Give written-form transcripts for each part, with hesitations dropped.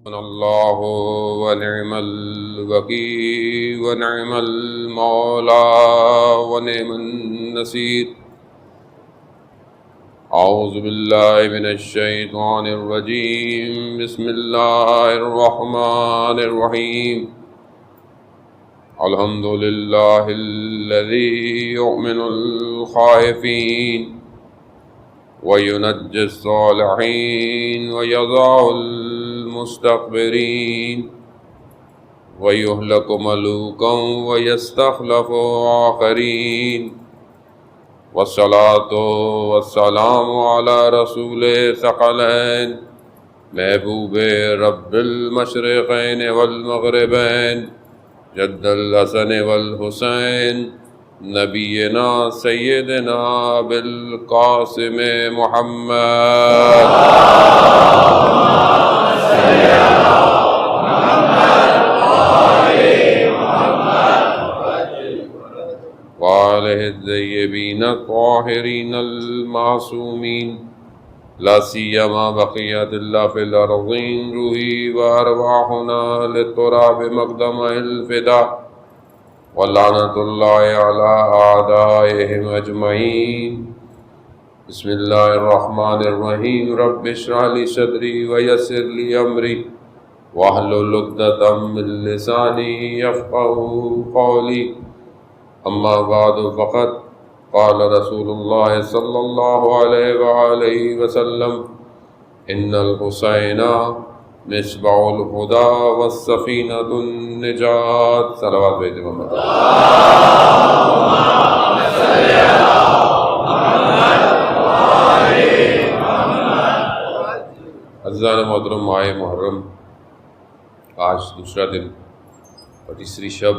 اللہ ونعم الوکیل ونعم المولا ونعم النصیر. اعوذ باللہ من الشیطان الرجیم. بسم اللہ الرحمن الرحیم. الحمد للہ الذی یؤمن الخائفین وینجی الصالحین ویضع المستكبرین ویہلک ملوکا ویستخلف آخرین. والصلاة والسلام علی رسول ثقلین محبوب رب المشرقین والمغربین جد الحسن والحسین نبینا سیدنا بالقاسم محمد وآلہ الطیبین الطاہرین المعصومین لا سیما بقیت اللہ فی الارضین روحی وارواحنا للتراب مقدم الفداء ولعنۃ اللہ علی اعدائہم اجمعین. بسم اللہ الرحمن الرحیم. رب اشرح لی صدری ویسر لی امری واحلل عقدۃ من لسانی یفقہوا قولی. اما بعد فقد قال رسول اللہ صلی اللہ علیہ وآلہ وسلم ان الحسین مصباح الہدی والسفینۃ النجات. صلوات بھیجے محمد. عزیزان محترم، ماہ محرم آج دوسرا دن اور تیسری شب.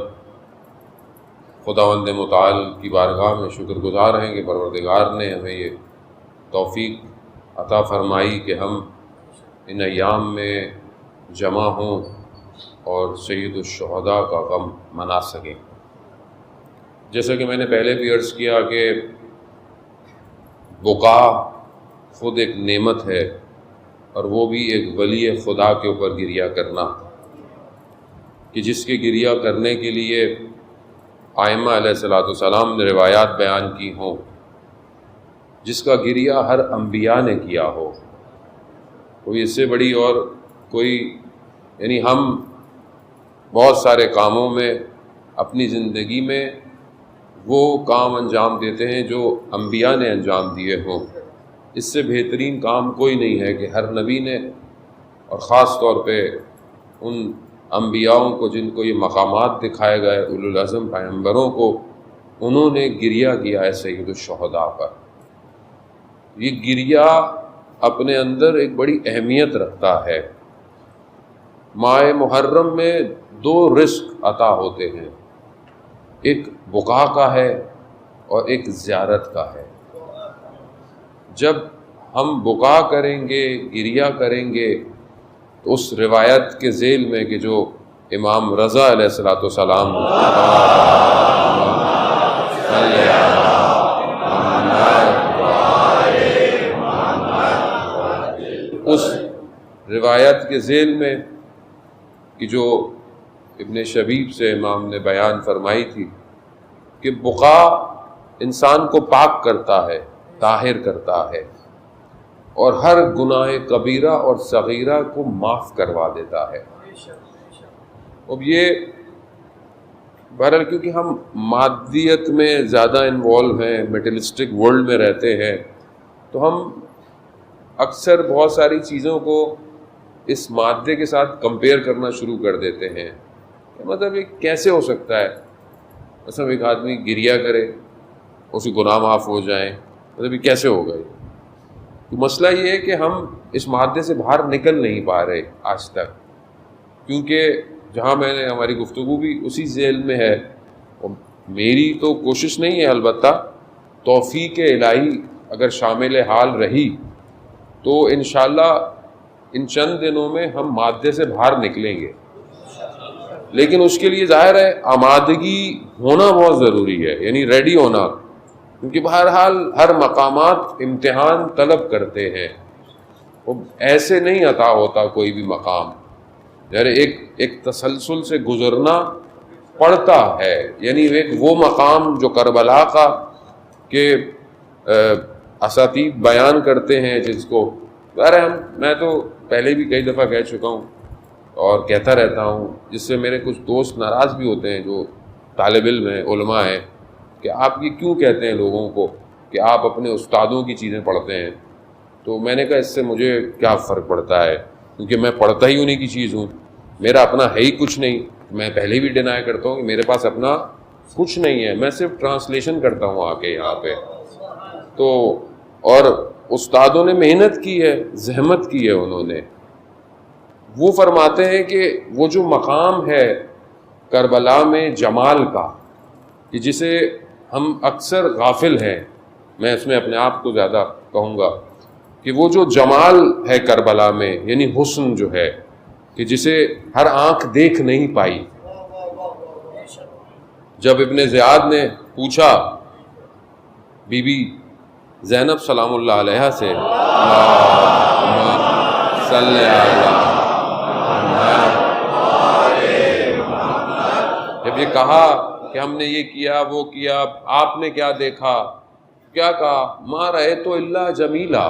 خداوند متعال کی بارگاہ میں شکر گزار ہیں کہ پروردگار نے ہمیں یہ توفیق عطا فرمائی کہ ہم ان ایام میں جمع ہوں اور سید الشہداء کا غم منا سکیں. جیسا کہ میں نے پہلے بھی عرض کیا کہ بقا خود ایک نعمت ہے، اور وہ بھی ایک ولی خدا کے اوپر گریہ کرنا، کہ جس کے گریہ کرنے کے لیے ائمہ علیہ السلام نے روایات بیان کی ہوں، جس کا گریہ ہر انبیاء نے کیا ہو. کوئی اس سے بڑی اور کوئی یعنی ہم بہت سارے کاموں میں اپنی زندگی میں وہ کام انجام دیتے ہیں جو انبیاء نے انجام دیے ہوں. اس سے بہترین کام کوئی نہیں ہے کہ ہر نبی نے، اور خاص طور پہ ان انبیاؤں کو جن کو یہ مقامات دکھائے گئے، اولو العزم پیغمبروں کو، انہوں نے گریہ کیا ہے سید الشہداء پر. یہ گریہ اپنے اندر ایک بڑی اہمیت رکھتا ہے. ماہ محرم میں دو رزق عطا ہوتے ہیں، ایک بقا کا ہے اور ایک زیارت کا ہے. جب ہم بقا کریں گے، گریہ کریں گے، تو اس روایت کے ذیل میں کہ جو امام رضا علیہ السلام اس روایت کے ذیل میں کہ جو ابن شبیب سے امام نے بیان فرمائی تھی کہ بقا انسان کو پاک کرتا ہے، طاہر کرتا ہے، اور ہر گناہ کبیرہ اور صغیرہ کو معاف کروا دیتا ہے. اب یہ بہرحال کیونکہ ہم مادیت میں زیادہ انوالو ہیں، میٹرلسٹک ورلڈ میں رہتے ہیں، تو ہم اکثر بہت ساری چیزوں کو اس مادے کے ساتھ کمپیئر کرنا شروع کر دیتے ہیں. مطلب یہ کیسے ہو سکتا ہے؟ مثلا ایک آدمی گریہ کرے، اسے گناہ معاف ہو جائیں، مطلب یہ کیسے ہوگا؟ تو مسئلہ یہ ہے کہ ہم اس مادے سے باہر نکل نہیں پا رہے آج تک، کیونکہ جہاں میں نے ہماری گفتگو بھی اسی ذیل میں ہے. اور میری تو کوشش نہیں ہے، البتہ توفیق الہی اگر شامل حال رہی تو انشاءاللہ ان چند دنوں میں ہم مادے سے باہر نکلیں گے. لیکن اس کے لیے ظاہر ہے آمادگی ہونا بہت ضروری ہے، یعنی ریڈی ہونا، کیونکہ بہرحال ہر مقامات امتحان طلب کرتے ہیں. وہ ایسے نہیں عطا ہوتا کوئی بھی مقام. یعنی ایک تسلسل سے گزرنا پڑتا ہے. یعنی ایک وہ مقام جو کربلا کا کہ اساتید بیان کرتے ہیں جس کو میں تو پہلے بھی کئی دفعہ کہہ چکا ہوں اور کہتا رہتا ہوں، جس سے میرے کچھ دوست ناراض بھی ہوتے ہیں جو طالب علم ہیں، علماء ہیں، کہ آپ یہ کیوں کہتے ہیں لوگوں کو کہ آپ اپنے استادوں کی چیزیں پڑھتے ہیں. تو میں نے کہا اس سے مجھے کیا فرق پڑتا ہے، کیونکہ میں پڑھتا ہی انہیں کی چیز ہوں، میرا اپنا ہے ہی کچھ نہیں. میں پہلے بھی ڈینائی کرتا ہوں کہ میرے پاس اپنا کچھ نہیں ہے، میں صرف ٹرانسلیشن کرتا ہوں آ کے یہاں پہ. تو اور استادوں نے محنت کی ہے، زحمت کی ہے انہوں نے. وہ فرماتے ہیں کہ وہ جو مقام ہے کربلا میں جمال کا، کہ جسے ہم اکثر غافل ہیں، میں اس میں اپنے آپ کو زیادہ کہوں گا کہ وہ جو جمال ہے کربلا میں، یعنی حسن جو ہے کہ جسے ہر آنکھ دیکھ نہیں پائی. جب ابن زیاد نے پوچھا بی بی زینب سلام اللہ علیہ سے صلی اللہ، جب یہ کہا کہ ہم نے یہ کیا وہ کیا، آپ نے کیا دیکھا، کیا کہا؟ ما رأیت الا جمیلا،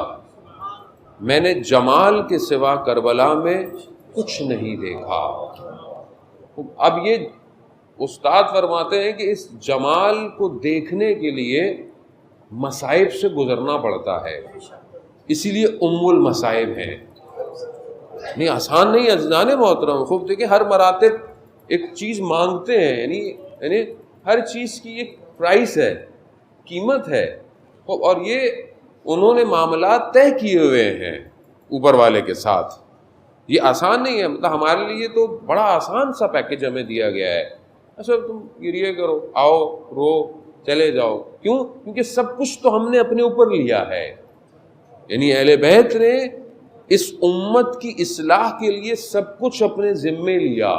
میں نے جمال کے سوا کربلا میں کچھ نہیں دیکھا. اب یہ استاد فرماتے ہیں کہ اس جمال کو دیکھنے کے لیے مصائب سے گزرنا پڑتا ہے، اسی لیے المصائب ہیں. نہیں آسان نہیں عزیزان محترم. خوب دیکھیں ہر مراتب ایک چیز مانگتے ہیں، یعنی ہر چیز کی ایک پرائس ہے، قیمت ہے، اور یہ انہوں نے معاملات طے کیے ہوئے ہیں اوپر والے کے ساتھ. یہ آسان نہیں ہے. مطلب ہمارے لیے تو بڑا آسان سا پیکج ہمیں دیا گیا ہے. اچھا تم گریے کرو، آؤ رو چلے جاؤ. کیوں؟ کیونکہ سب کچھ تو ہم نے اپنے اوپر لیا ہے. یعنی اہل بیت نے اس امت کی اصلاح کے لیے سب کچھ اپنے ذمے لیا،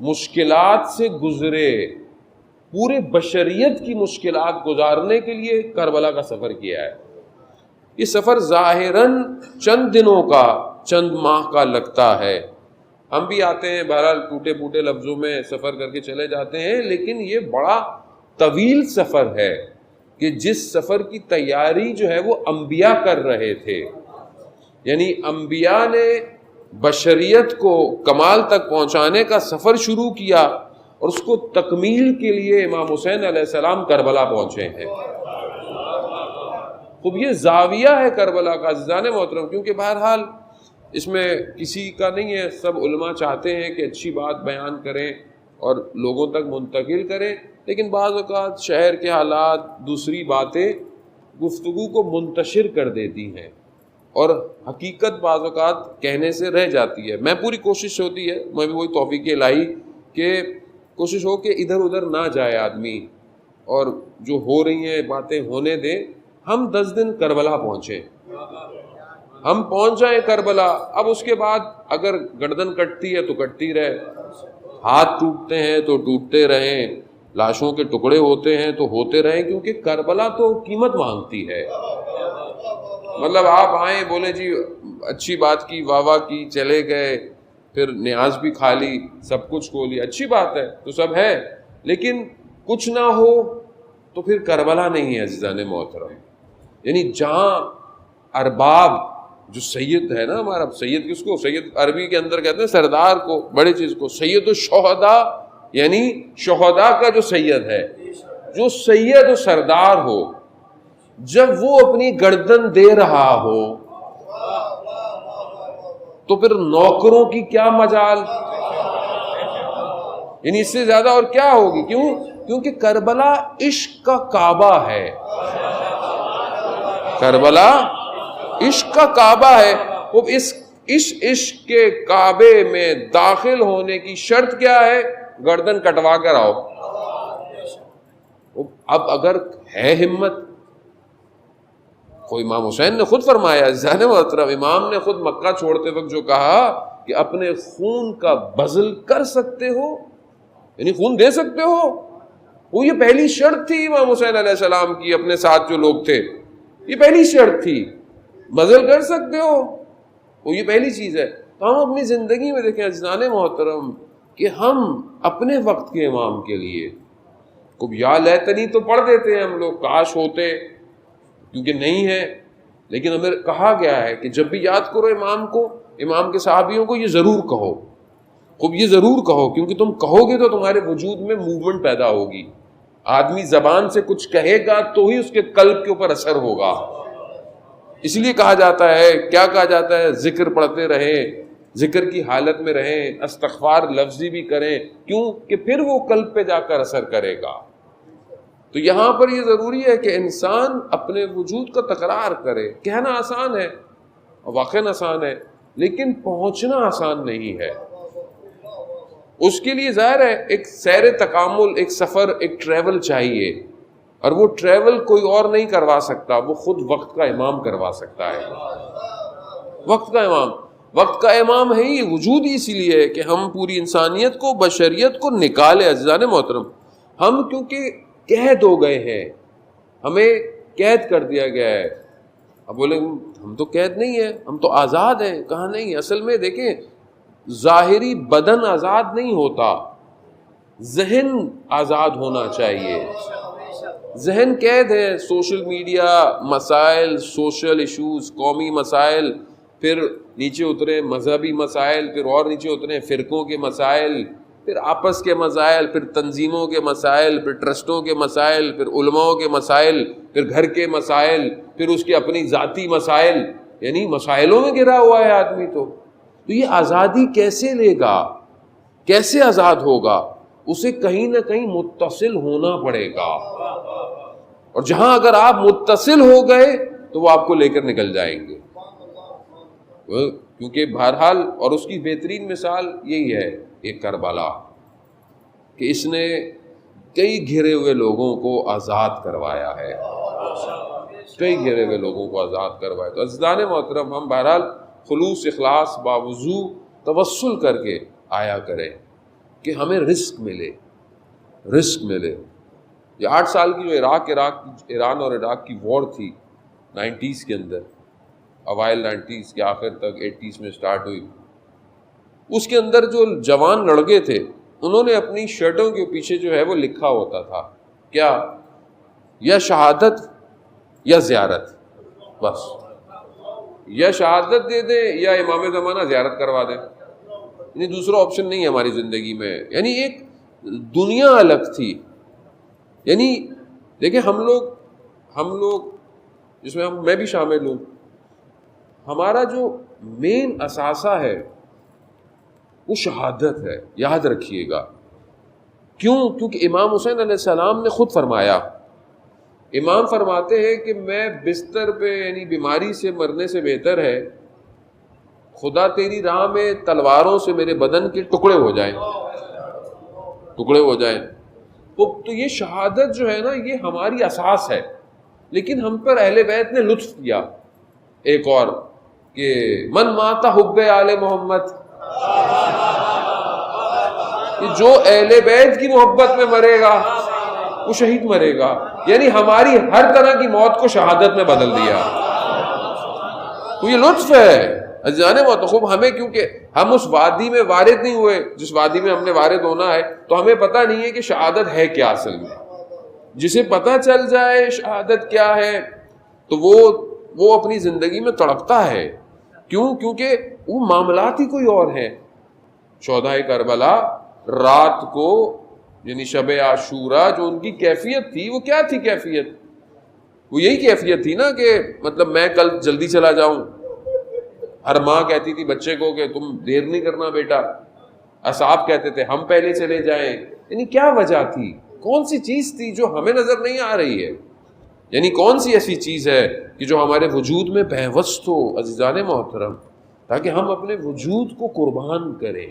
مشکلات سے گزرے، پورے بشریت کی مشکلات گزارنے کے لیے کربلا کا سفر کیا ہے. یہ سفر ظاہراً چند دنوں کا، چند ماہ کا لگتا ہے. ہم بھی آتے ہیں بہرحال ٹوٹے پھوٹے لفظوں میں سفر کر کے چلے جاتے ہیں، لیکن یہ بڑا طویل سفر ہے کہ جس سفر کی تیاری جو ہے وہ انبیاء کر رہے تھے. یعنی انبیاء نے بشریت کو کمال تک پہنچانے کا سفر شروع کیا، اور اس کو تکمیل کے لیے امام حسین علیہ السلام کربلا پہنچے ہیں. خوب یہ زاویہ ہے کربلا کا عزیزان محترم، کیونکہ بہرحال اس میں کسی کا نہیں ہے. سب علماء چاہتے ہیں کہ اچھی بات بیان کریں اور لوگوں تک منتقل کریں، لیکن بعض اوقات شہر کے حالات، دوسری باتیں گفتگو کو منتشر کر دیتی ہیں، اور حقیقت بعض اوقات کہنے سے رہ جاتی ہے. میں پوری کوشش ہوتی ہے، میں بھی وہی توفیق الہی کہ کوشش ہو کہ ادھر ادھر نہ جائے آدمی، اور جو ہو رہی ہیں باتیں ہونے دیں. ہم 10 دن کربلا پہنچے، ہم پہنچ جائیں کربلا. اب اس کے بعد اگر گردن کٹتی ہے تو کٹتی رہے، ہاتھ ٹوٹتے ہیں تو ٹوٹتے رہیں، لاشوں کے ٹکڑے ہوتے ہیں تو ہوتے رہیں، کیونکہ کربلا تو قیمت مانگتی ہے. مطلب آپ آئیں بولے جی اچھی بات کی، واہ واہ کی، چلے گئے، پھر نیاز بھی کھا لی، سب کچھ کھو لی، اچھی بات ہے تو سب ہے، لیکن کچھ نہ ہو تو پھر کربلا نہیں ہے عزیزان محترم. یعنی جہاں ارباب جو سید ہے نا ہمارا، سید کس کو؟ سید عربی کے اندر کہتے ہیں سردار کو، بڑے چیز کو. سید الشہداء یعنی شہداء کا جو سید ہے، جو سید و سردار ہو، جب وہ اپنی گردن دے رہا ہو تو پھر نوکروں کی کیا مجال، یعنی اس سے زیادہ اور کیا ہوگی. کیوں؟ کیونکہ کربلا عشق کا کعبہ ہے. کربلا عشق کا کعبہ ہے. وہ اس عشق کے کعبے میں داخل ہونے کی شرط کیا ہے؟ گردن کٹوا کر آؤ. اب اگر ہے ہمت، کوئی امام حسین نے خود فرمایا، عزیزان محترم، امام نے خود مکہ چھوڑتے وقت جو کہا کہ اپنے خون کا بذل کر سکتے ہو، یعنی خون دے سکتے ہو. وہ یہ پہلی شرط تھی امام حسین علیہ السلام کی، اپنے ساتھ جو لوگ تھے، یہ پہلی شرط تھی. بذل کر سکتے ہو، وہ یہ پہلی چیز ہے. تو ہم اپنی زندگی میں دیکھیں عزیزان محترم کہ ہم اپنے وقت کے امام کے لیے کو یا لیتنی تو پڑھ دیتے ہیں ہم لوگ، کاش ہوتے، کیونکہ نہیں ہے، لیکن ہمیں کہا گیا ہے کہ جب بھی یاد کرو امام کو، امام کے صحابیوں کو، یہ ضرور کہو، خوب یہ ضرور کہو، کیونکہ تم کہو گے تو تمہارے وجود میں موومنٹ پیدا ہوگی. آدمی زبان سے کچھ کہے گا تو ہی اس کے قلب کے اوپر اثر ہوگا. اس لیے کہا جاتا ہے، کیا کہا جاتا ہے، ذکر پڑھتے رہیں، ذکر کی حالت میں رہیں، استغفار لفظی بھی کریں، کیوں کہ پھر وہ قلب پہ جا کر اثر کرے گا. تو یہاں پر یہ ضروری ہے کہ انسان اپنے وجود کا تکرار کرے. کہنا آسان ہے، واقعاً آسان ہے، لیکن پہنچنا آسان نہیں ہے. اس کے لیے ظاہر ہے ایک سیر تکامل، ایک سفر، ایک ٹریول چاہیے، اور وہ ٹریول کوئی اور نہیں کروا سکتا، وہ خود وقت کا امام کروا سکتا ہے. وقت کا امام، وقت کا امام ہے ہی وجود ہی اسی لیے ہے کہ ہم پوری انسانیت کو، بشریت کو نکالے. عزیزان محترم، ہم کیونکہ قید ہو گئے ہیں، ہمیں قید کر دیا گیا ہے. اب بولے ہم تو قید نہیں ہیں، ہم تو آزاد ہیں. کہاں نہیں، اصل میں دیکھیں ظاہری بدن آزاد نہیں ہوتا، ذہن آزاد ہونا چاہیے. ذہن قید ہے، سوشل میڈیا، مسائل، سوشل ایشوز، قومی مسائل، پھر نیچے اترے مذہبی مسائل، پھر اور نیچے اترے فرقوں کے مسائل، پھر آپس کے مسائل، پھر تنظیموں کے مسائل، پھر ٹرسٹوں کے مسائل، پھر علماء کے مسائل، پھر گھر کے مسائل، پھر اس کے اپنی ذاتی مسائل. یعنی مسائلوں میں گرا ہوا ہے آدمی. تو یہ آزادی کیسے لے گا، کیسے آزاد ہوگا؟ اسے کہیں نہ کہیں متصل ہونا پڑے گا. اور جہاں اگر آپ متصل ہو گئے تو وہ آپ کو لے کر نکل جائیں گے. کیونکہ بہرحال، اور اس کی بہترین مثال یہی ہے ایک کربلا، کہ اس نے کئی گھرے ہوئے لوگوں کو آزاد کروایا ہے، کئی گھرے ہوئے لوگوں کو آزاد کروایا. تو عزیزان محترم، ہم بہرحال خلوص، اخلاص، باوضو توسل کر کے آیا کریں کہ ہمیں رزق ملے، رزق ملے. یہ 8 سال کی جو ایران اور عراق کی وار تھی 90s کے اندر، اوائل 90s کے آخر تک 80s میں سٹارٹ ہوئی، اس کے اندر جو جوان لڑکے تھے انہوں نے اپنی شرٹوں کے پیچھے جو ہے وہ لکھا ہوتا تھا کیا، یا شہادت یا زیارت. بس یا شہادت دے دیں یا امام زمانہ زیارت کروا دیں، یعنی دوسرا آپشن نہیں ہے ہماری زندگی میں. یعنی ایک دنیا الگ تھی. یعنی دیکھیں ہم لوگ جس میں میں بھی شامل ہوں، ہمارا جو مین اثاثہ ہے وہ شہادت ہے. یاد رکھیے گا. کیوں؟ کیونکہ امام حسین علیہ السلام نے خود فرمایا، امام فرماتے ہیں کہ میں بستر پہ یعنی بیماری سے مرنے سے بہتر ہے خدا تیری راہ میں تلواروں سے میرے بدن کے ٹکڑے ہو جائیں، ٹکڑے ہو جائیں. تو یہ شہادت جو ہے نا، یہ ہماری اساس ہے. لیکن ہم پر اہل بیت نے لطف کیا ایک اور، کہ من مات حب آل محمد، کہ جو اہل بیت کی محبت میں مرے گا وہ شہید مرے گا. یعنی ہماری ہر طرح کی موت کو شہادت میں بدل دیا. تو یہ لطف ہے عزیزان محترم. ہمیں کیونکہ ہم اس وادی میں وارد نہیں ہوئے جس وادی میں ہم نے وارد ہونا ہے، تو ہمیں پتہ نہیں ہے کہ شہادت ہے کیا اصل میں. جسے پتہ چل جائے شہادت کیا ہے تو وہ اپنی زندگی میں تڑپتا ہے. کیوں؟ کیونکہ وہ معاملات ہی کوئی اور ہیں. شہدائے کربلا رات کو، یعنی شب عاشورہ، جو ان کی کیفیت تھی وہ کیا تھی؟ کیفیت وہ یہی کیفیت تھی نا کہ مطلب میں کل جلدی چلا جاؤں. ہر ماں کہتی تھی بچے کو کہ تم دیر نہیں کرنا بیٹا. اصحاب کہتے تھے ہم پہلے چلے جائیں. یعنی کیا وجہ تھی؟ کون سی چیز تھی جو ہمیں نظر نہیں آ رہی ہے؟ یعنی کون سی ایسی چیز ہے کہ جو ہمارے وجود میں پیوست ہو عزیزان محترم، تاکہ ہم اپنے وجود کو قربان کریں.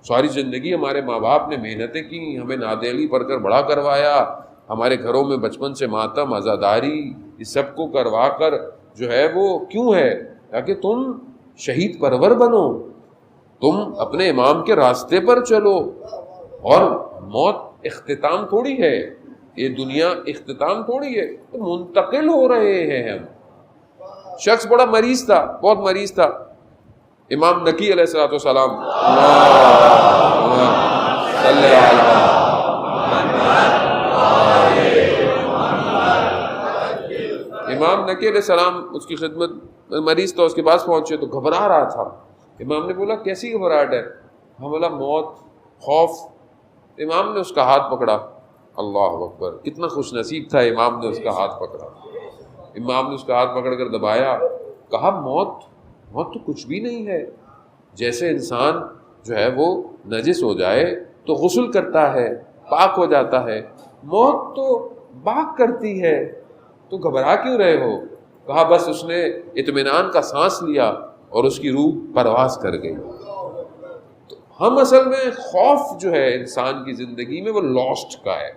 ساری زندگی ہمارے ماں باپ نے محنتیں کی، ہمیں نادیلی پڑھ کر بڑا کروایا، ہمارے گھروں میں بچپن سے ماتم، عزاداری، اس سب کو کروا کر جو ہے وہ کیوں ہے؟ تاکہ تم شہید پرور بنو، تم اپنے امام کے راستے پر چلو. اور موت اختتام تھوڑی ہے، یہ دنیا اختتام تھوڑی ہے، تو منتقل ہو رہے ہیں ہم. شخص بڑا مریض تھا، بہت مریض تھا، امام نقی علیہ الصلوۃ والسلام، امام نقی علیہ السلام اس کی خدمت، مریض تو اس کے پاس پہنچے تو گھبرا رہا تھا. امام نے بولا کیسی گھبراہٹ ہے؟ ہم بولا موت، خوف. امام نے اس کا ہاتھ پکڑا. اللہ اکبر، کتنا خوش نصیب تھا. امام نے اس کا ہاتھ پکڑا، امام نے اس کا ہاتھ پکڑ کر دبایا، کہا موت تو کچھ بھی نہیں ہے. جیسے انسان جو ہے وہ نجس ہو جائے تو غسل کرتا ہے، پاک ہو جاتا ہے، موت تو پاک کرتی ہے، تو گھبرا کیوں رہے ہو؟ کہا بس اس نے اطمینان کا سانس لیا اور اس کی روح پرواز کر گئی. تو ہم اصل میں خوف جو ہے انسان کی زندگی میں وہ لاسٹ کا ہے.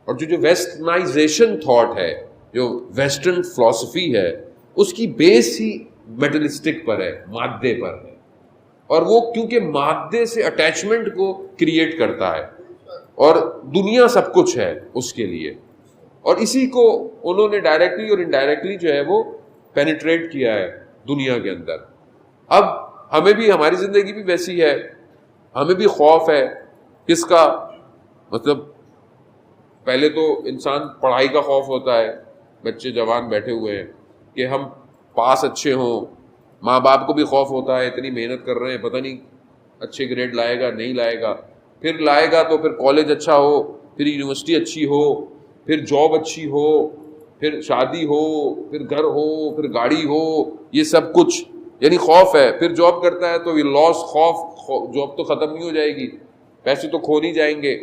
اور جو ویسٹرنائزیشن تھاٹ ہے، جو ویسٹرن فلسفی ہے، اس کی بیس ہی میٹلسٹک پر ہے، مادے پر ہے. اور وہ کیونکہ مادے سے اٹیچمنٹ کو کریٹ کرتا ہے اور دنیا سب کچھ ہے اس کے لیے، اور اسی کو انہوں نے ڈائریکٹلی اور انڈائریکٹلی جو ہے وہ پینیٹریٹ کیا ہے دنیا کے اندر. اب ہمیں بھی، ہماری زندگی بھی ویسی ہے، ہمیں بھی خوف ہے. کس کا؟ مطلب پہلے تو انسان پڑھائی کا خوف ہوتا ہے، بچے جوان بیٹھے ہوئے ہیں کہ ہم پاس اچھے ہوں. ماں باپ کو بھی خوف ہوتا ہے، اتنی محنت کر رہے ہیں، پتہ نہیں اچھے گریڈ لائے گا نہیں لائے گا. پھر لائے گا تو پھر کالج اچھا ہو، پھر یونیورسٹی اچھی ہو، پھر جاب اچھی ہو، پھر شادی ہو، پھر گھر ہو، پھر گاڑی ہو، یہ سب کچھ یعنی خوف ہے. پھر جاب کرتا ہے تو یہ لاس، خوف، جاب تو ختم نہیں ہو جائے گی، پیسے تو کھو نہیں جائیں گے.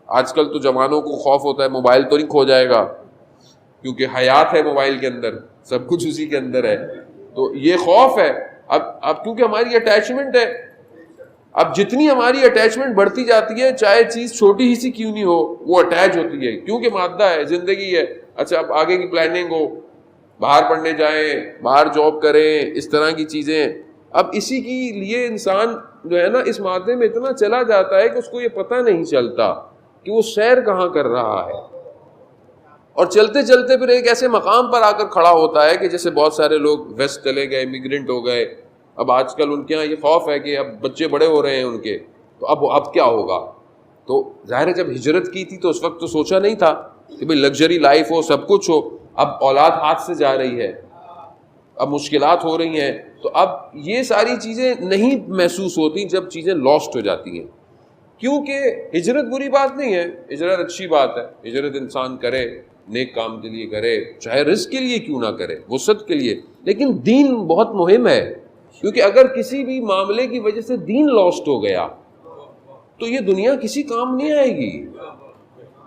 آج کل تو جوانوں کو خوف ہوتا ہے موبائل تو نہیں کھو جائے گا، کیونکہ حیات ہے موبائل کے اندر، سب کچھ اسی کے اندر ہے. تو یہ خوف ہے. اب کیونکہ ہماری اٹیچمنٹ ہے، اب جتنی ہماری اٹیچمنٹ بڑھتی جاتی ہے، چاہے چیز چھوٹی ہی سی کیوں نہیں ہو، وہ اٹیچ ہوتی ہے، کیونکہ مادہ ہے، زندگی ہے. اچھا اب آگے کی پلاننگ ہو، باہر پڑھنے جائیں، باہر جاب کریں، اس طرح کی چیزیں. اب اسی کے لیے انسان جو ہے نا اس مادے میں اتنا چلا جاتا ہے کہ اس کو یہ پتہ نہیں چلتا کہ وہ سیر کہاں کر رہا ہے. اور چلتے چلتے پھر ایک ایسے مقام پر آ کر کھڑا ہوتا ہے کہ جیسے بہت سارے لوگ ویسٹ چلے گئے، امیگرینٹ ہو گئے. اب آج کل ان کے یہاں یہ خوف ہے کہ اب بچے بڑے ہو رہے ہیں ان کے، تو اب کیا ہوگا. تو ظاہر ہے جب ہجرت کی تھی تو اس وقت تو سوچا نہیں تھا کہ بھئی لگژری لائف ہو، سب کچھ ہو. اب اولاد ہاتھ سے جا رہی ہے، اب مشکلات ہو رہی ہیں، تو اب یہ ساری چیزیں نہیں محسوس ہوتی جب چیزیں لاسٹ ہو جاتی ہیں. کیونکہ ہجرت بری بات نہیں ہے، ہجرت اچھی بات ہے. ہجرت انسان کرے، نیک کام کے لیے کرے، چاہے رزق کے لیے کیوں نہ کرے، وسعت کے لیے. لیکن دین بہت مہم ہے، کیونکہ اگر کسی بھی معاملے کی وجہ سے دین لاسٹ ہو گیا تو یہ دنیا کسی کام نہیں آئے گی.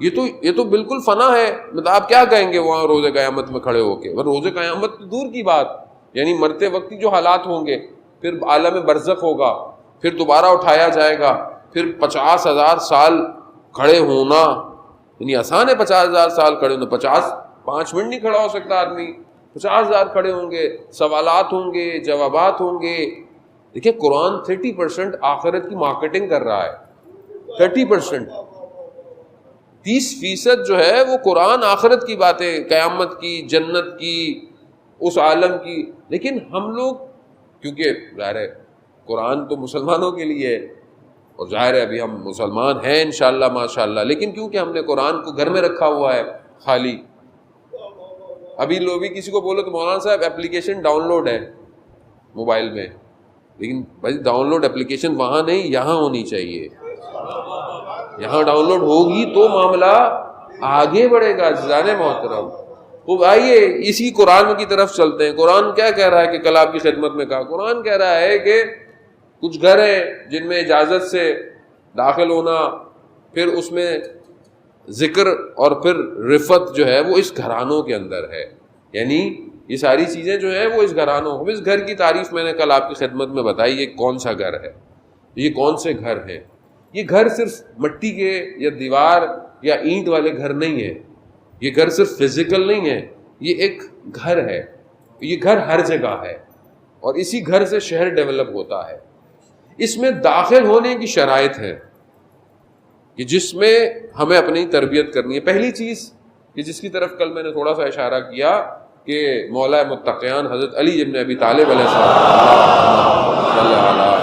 یہ تو بالکل فنا ہے. مطلب آپ کیا کہیں گے وہاں روز قیامت میں کھڑے ہو کے؟ روز قیامت تو دور کی بات، یعنی مرتے وقت جو حالات ہوں گے، پھر عالم برزخ ہوگا، پھر دوبارہ اٹھایا جائے گا، پھر 50,000 سال کھڑے ہونا یعنی آسان ہے. 50,000 سال کھڑے ہونا، 5 منٹ نہیں کھڑا ہو سکتا آدمی. 50,000 کھڑے ہوں گے، سوالات ہوں گے، جوابات ہوں گے. دیکھیں قرآن 30% آخرت کی مارکیٹنگ کر رہا ہے. 30%، 30% جو ہے وہ قرآن آخرت کی باتیں، قیامت کی، جنت کی، اس عالم کی. لیکن ہم لوگ کیونکہ ظاہر ہے قرآن تو مسلمانوں کے لیے ہے، اور ظاہر ہے ابھی ہم مسلمان ہیں انشاءاللہ ماشاءاللہ، لیکن کیونکہ ہم نے قرآن کو گھر میں رکھا ہوا ہے خالی. ابھی لوگ بھی کسی کو بولو تو مولانا صاحب اپلیکیشن ڈاؤن لوڈ ہے موبائل میں، لیکن بھائی ڈاؤن لوڈ اپلیکیشن وہاں نہیں، یہاں ہونی چاہیے. یہاں ڈاؤن لوڈ ہوگی تو معاملہ آگے بڑھے گا. عزیزان محترم، وہ آئیے اسی قرآن کی طرف چلتے ہیں. قرآن کیا کہہ رہا ہے کہ کل آپ کی خدمت میں کہا، قرآن کہہ رہا ہے کہ کچھ گھر ہیں جن میں اجازت سے داخل ہونا، پھر اس میں ذکر اور پھر رفت جو ہے وہ اس گھرانوں کے اندر ہے. یعنی یہ ساری چیزیں جو ہیں وہ اس گھرانوں. اس گھر کی تعریف میں نے کل آپ کی خدمت میں بتائی. یہ کون سا گھر ہے، یہ کون سے گھر ہیں؟ یہ گھر صرف مٹی کے یا دیوار یا اینٹ والے گھر نہیں ہیں. یہ گھر صرف فزیکل نہیں ہے، یہ ایک گھر ہے. یہ گھر ہر جگہ ہے، اور اسی گھر سے شہر ڈیولپ ہوتا ہے. اس میں داخل ہونے کی شرائط ہے کہ جس میں ہمیں اپنی تربیت کرنی ہے. پہلی چیز کہ جس کی طرف کل میں نے تھوڑا سا اشارہ کیا کہ مولا متقیان حضرت علی ابن ابی طالب علیہ السلام صلی اللہ۔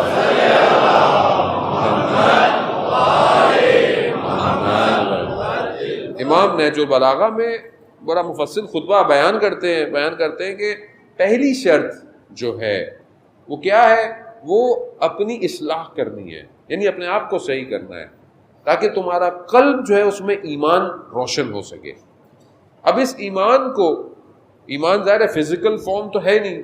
امام نہج البلاغہ میں بڑا مفصل خطبہ بیان کرتے ہیں کہ پہلی شرط جو ہے وہ کیا ہے، وہ اپنی اصلاح کرنی ہے، یعنی اپنے آپ کو صحیح کرنا ہے تاکہ تمہارا قلب جو ہے اس میں ایمان روشن ہو سکے۔ اب اس ایمان کو، ایمان ظاہر ہے فزیکل فارم تو ہے نہیں،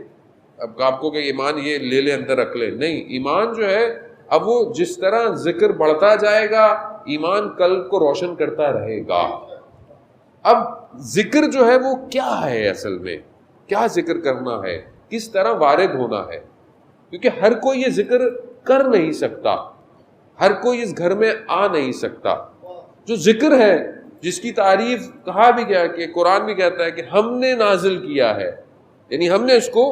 اب آپ کو کہ ایمان یہ لے لے اندر رکھ لے، نہیں، ایمان جو ہے اب وہ جس طرح ذکر بڑھتا جائے گا ایمان قلب کو روشن کرتا رہے گا۔ اب ذکر جو ہے وہ کیا ہے، اصل میں کیا ذکر کرنا ہے، کس طرح وارد ہونا ہے، کیونکہ ہر کوئی یہ ذکر کر نہیں سکتا، ہر کوئی اس گھر میں آ نہیں سکتا۔ جو ذکر ہے جس کی تعریف کہا بھی گیا کہ قرآن بھی کہتا ہے کہ ہم نے نازل کیا ہے، یعنی ہم نے اس کو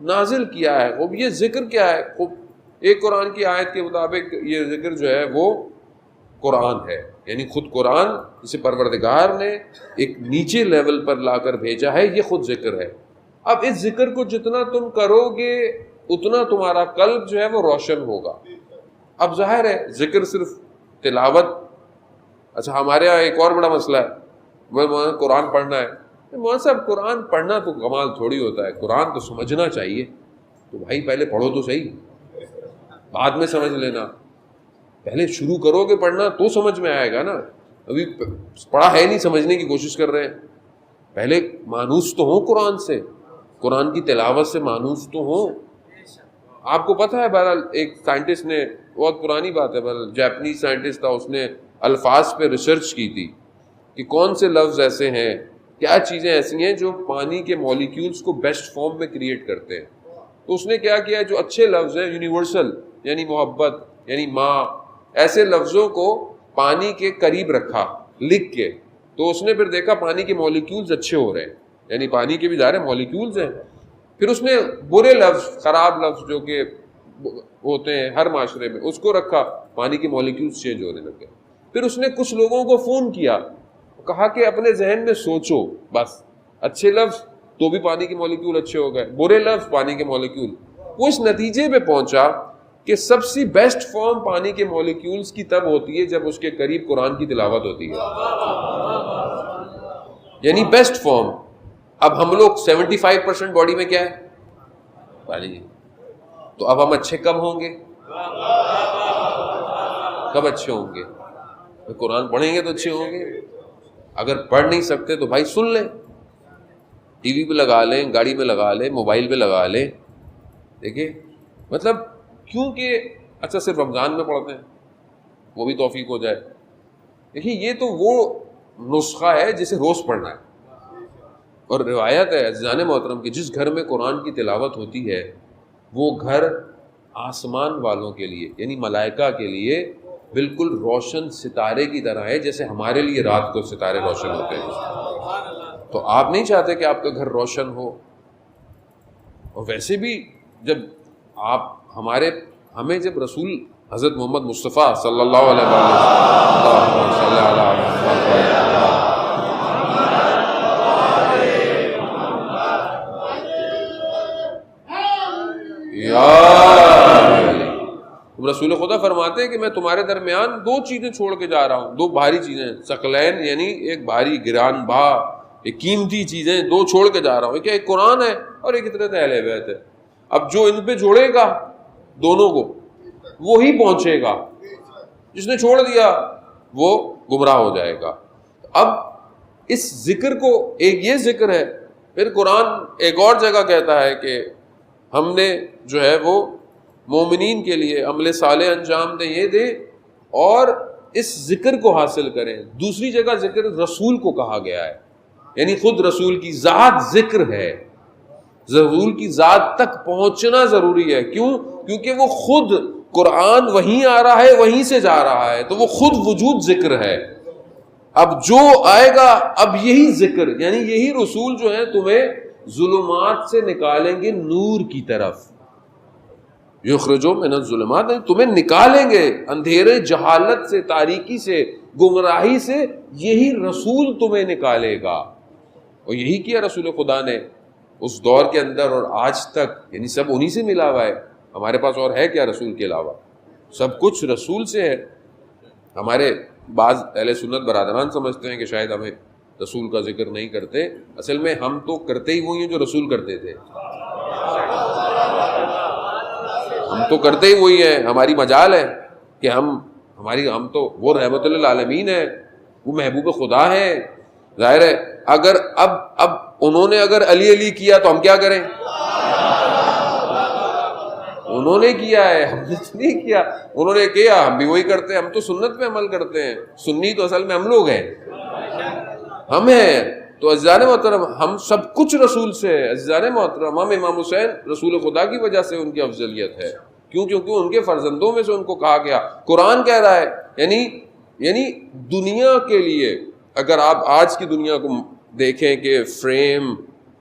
نازل کیا ہے۔ وہ یہ ذکر کیا ہے، ایک قرآن کی آیت کے مطابق یہ ذکر جو ہے وہ قرآن ہے، یعنی خود قرآن جسے پروردگار نے ایک نیچے لیول پر لا کر بھیجا ہے، یہ خود ذکر ہے۔ اب اس ذکر کو جتنا تم کرو گے اتنا تمہارا قلب جو ہے وہ روشن ہوگا۔ اب ظاہر ہے ذکر صرف تلاوت، اچھا ہمارے یہاں ایک اور بڑا مسئلہ ہے، قرآن پڑھنا ہے۔ مولانا صاحب قرآن پڑھنا تو کمال تھوڑی ہوتا ہے، قرآن تو سمجھنا چاہیے، تو بھائی پہلے پڑھو تو صحیح، بعد میں سمجھ لینا، پہلے شروع کرو گے پڑھنا تو سمجھ میں آئے گا نا۔ ابھی پڑھا ہے نہیں، سمجھنے کی کوشش کر رہے ہیں، پہلے مانوس تو ہوں قرآن سے، قرآن کی تلاوت سے مانوس تو ہوں۔ آپ کو پتہ ہے بہرحال ایک سائنٹسٹ نے، بہت پرانی بات ہے، بہرحال جاپنیز سائنٹسٹ تھا، اس نے الفاظ پہ ریسرچ کی تھی کہ کون سے لفظ ایسے ہیں، کیا چیزیں ایسی ہیں جو پانی کے مالیکیولز کو بیسٹ فارم میں کریٹ کرتے ہیں۔ تو اس نے کیا کیا، جو اچھے لفظ ہیں یونیورسل، یعنی محبت، یعنی ماں، ایسے لفظوں کو پانی کے قریب رکھا لکھ کے، تو اس نے پھر دیکھا پانی کے مالیکیولز اچھے ہو رہے ہیں، یعنی پانی کے بھی ظاہر مالیکیولز ہیں۔ پھر اس نے برے لفظ، خراب لفظ جو کہ ہوتے ہیں ہر معاشرے میں، اس کو رکھا، پانی کے مالیکیولز چینج ہونے لگے۔ پھر اس نے کچھ لوگوں کو فون کیا، کہا کہ اپنے ذہن میں سوچو، بس اچھے لفظ تو بھی پانی کے مالیکیول اچھے ہو گئے، برے لفظ پانی کے مالیکیول۔ وہ اس نتیجے پہ پہنچا کہ سب سے بیسٹ فارم پانی کے مالیکیولز کی تب ہوتی ہے جب اس کے قریب قرآن کی تلاوت ہوتی ہے، یعنی بیسٹ فارم۔ اب ہم لوگ 75% باڈی میں کیا ہے، پانی، تو اب ہم اچھے کب ہوں گے، کب اچھے ہوں گے، قرآن پڑھیں گے تو اچھے ہوں گے۔ اگر پڑھ نہیں سکتے تو بھائی سن لیں، ٹی وی پہ لگا لیں، گاڑی میں لگا لیں، موبائل پہ لگا لیں۔ دیکھیں مطلب کیونکہ اچھا صرف رمضان میں پڑھتے ہیں، وہ بھی توفیق ہو جائے۔ دیکھیں یہ تو وہ نسخہ ہے جسے روز پڑھنا ہے، اور روایت ہے عزیزان محترم کہ جس گھر میں قرآن کی تلاوت ہوتی ہے وہ گھر آسمان والوں کے لیے، یعنی ملائکہ کے لیے بالکل روشن ستارے کی طرح ہے، جیسے ہمارے لیے رات کو ستارے روشن ہوتے ہیں۔ تو آپ نہیں چاہتے کہ آپ کا گھر روشن ہو؟ اور ویسے بھی جب آپ ہمیں جب رسول حضرت محمد مصطفیٰ صلی اللہ علیہ رسول خدا فرماتے ہیں کہ میں تمہارے درمیان دو چیزیں چھوڑ کے جا رہا ہوں، دو بھاری چیزیں، ثقلین یعنی ایک بھاری گران بہا، ایک قیمتی چیزیں دو چھوڑ کے جا رہا ہوں، ایک قرآن ہے اور ایک اطاعت اہل بیت ہے۔ اب جو ان پہ جوڑے گا دونوں کو وہی پہنچے گا، جس نے چھوڑ دیا وہ گمراہ ہو جائے گا۔ اب اس ذکر کو، ایک یہ ذکر ہے، پھر قرآن ایک اور جگہ کہتا ہے کہ ہم نے جو ہے وہ مومنین کے لیے عمل صالح انجام دیں، یہ دیں اور اس ذکر کو حاصل کریں۔ دوسری جگہ ذکر رسول کو کہا گیا ہے، یعنی خود رسول کی ذات ذکر ہے، رسول کی ذات تک پہنچنا ضروری ہے۔ کیوں؟ کیونکہ وہ خود قرآن وہیں آ رہا ہے، وہیں سے جا رہا ہے، تو وہ خود وجود ذکر ہے۔ اب جو آئے گا، اب یہی ذکر یعنی یہی رسول جو ہیں تمہیں ظلمات سے نکالیں گے نور کی طرف، یخرجو من الظلمات، تمہیں نکالیں گے اندھیرے جہالت سے، تاریکی سے، گمراہی سے، یہی رسول تمہیں نکالے گا۔ اور یہی کیا رسول خدا نے اس دور کے اندر اور آج تک، یعنی سب انہی سے ملا ہوا ہے۔ ہمارے پاس اور ہے کیا رسول کے علاوہ؟ سب کچھ رسول سے ہے. ہمارے بعض اہل سنت برادران سمجھتے ہیں کہ شاید ہمیں رسول کا ذکر نہیں کرتے. اصل میں ہم تو کرتے ہی وہی ہیں جو رسول کرتے تھے. ہم تو کرتے ہی وہی ہیں. ہماری مجال ہے کہ ہم تو وہ رحمت للعالمین ہے, وہ محبوب خدا ہے. ظاہر ہے اگر اب انہوں نے اگر علی کیا تو ہم کیا کریں؟ انہوں نے کیا ہے, ہم نے نہیں کیا. انہوں نے کیا, ہم بھی وہی کرتے ہیں. ہم تو سنت پہ عمل کرتے ہیں. سنی تو اصل میں ہم لوگ ہیں, ہم ہیں. تو عزیزان محترم ہم سب کچھ رسول سے ہے. عزیزان محترم ہم امام حسین رسول خدا کی وجہ سے ان کی افضلیت ہے. کیوں؟ کیونکہ ان کے فرزندوں میں سے ان کو کہا گیا. قرآن کہہ رہا ہے یعنی دنیا کے لیے اگر آپ آج کی دنیا کو دیکھیں کہ فریم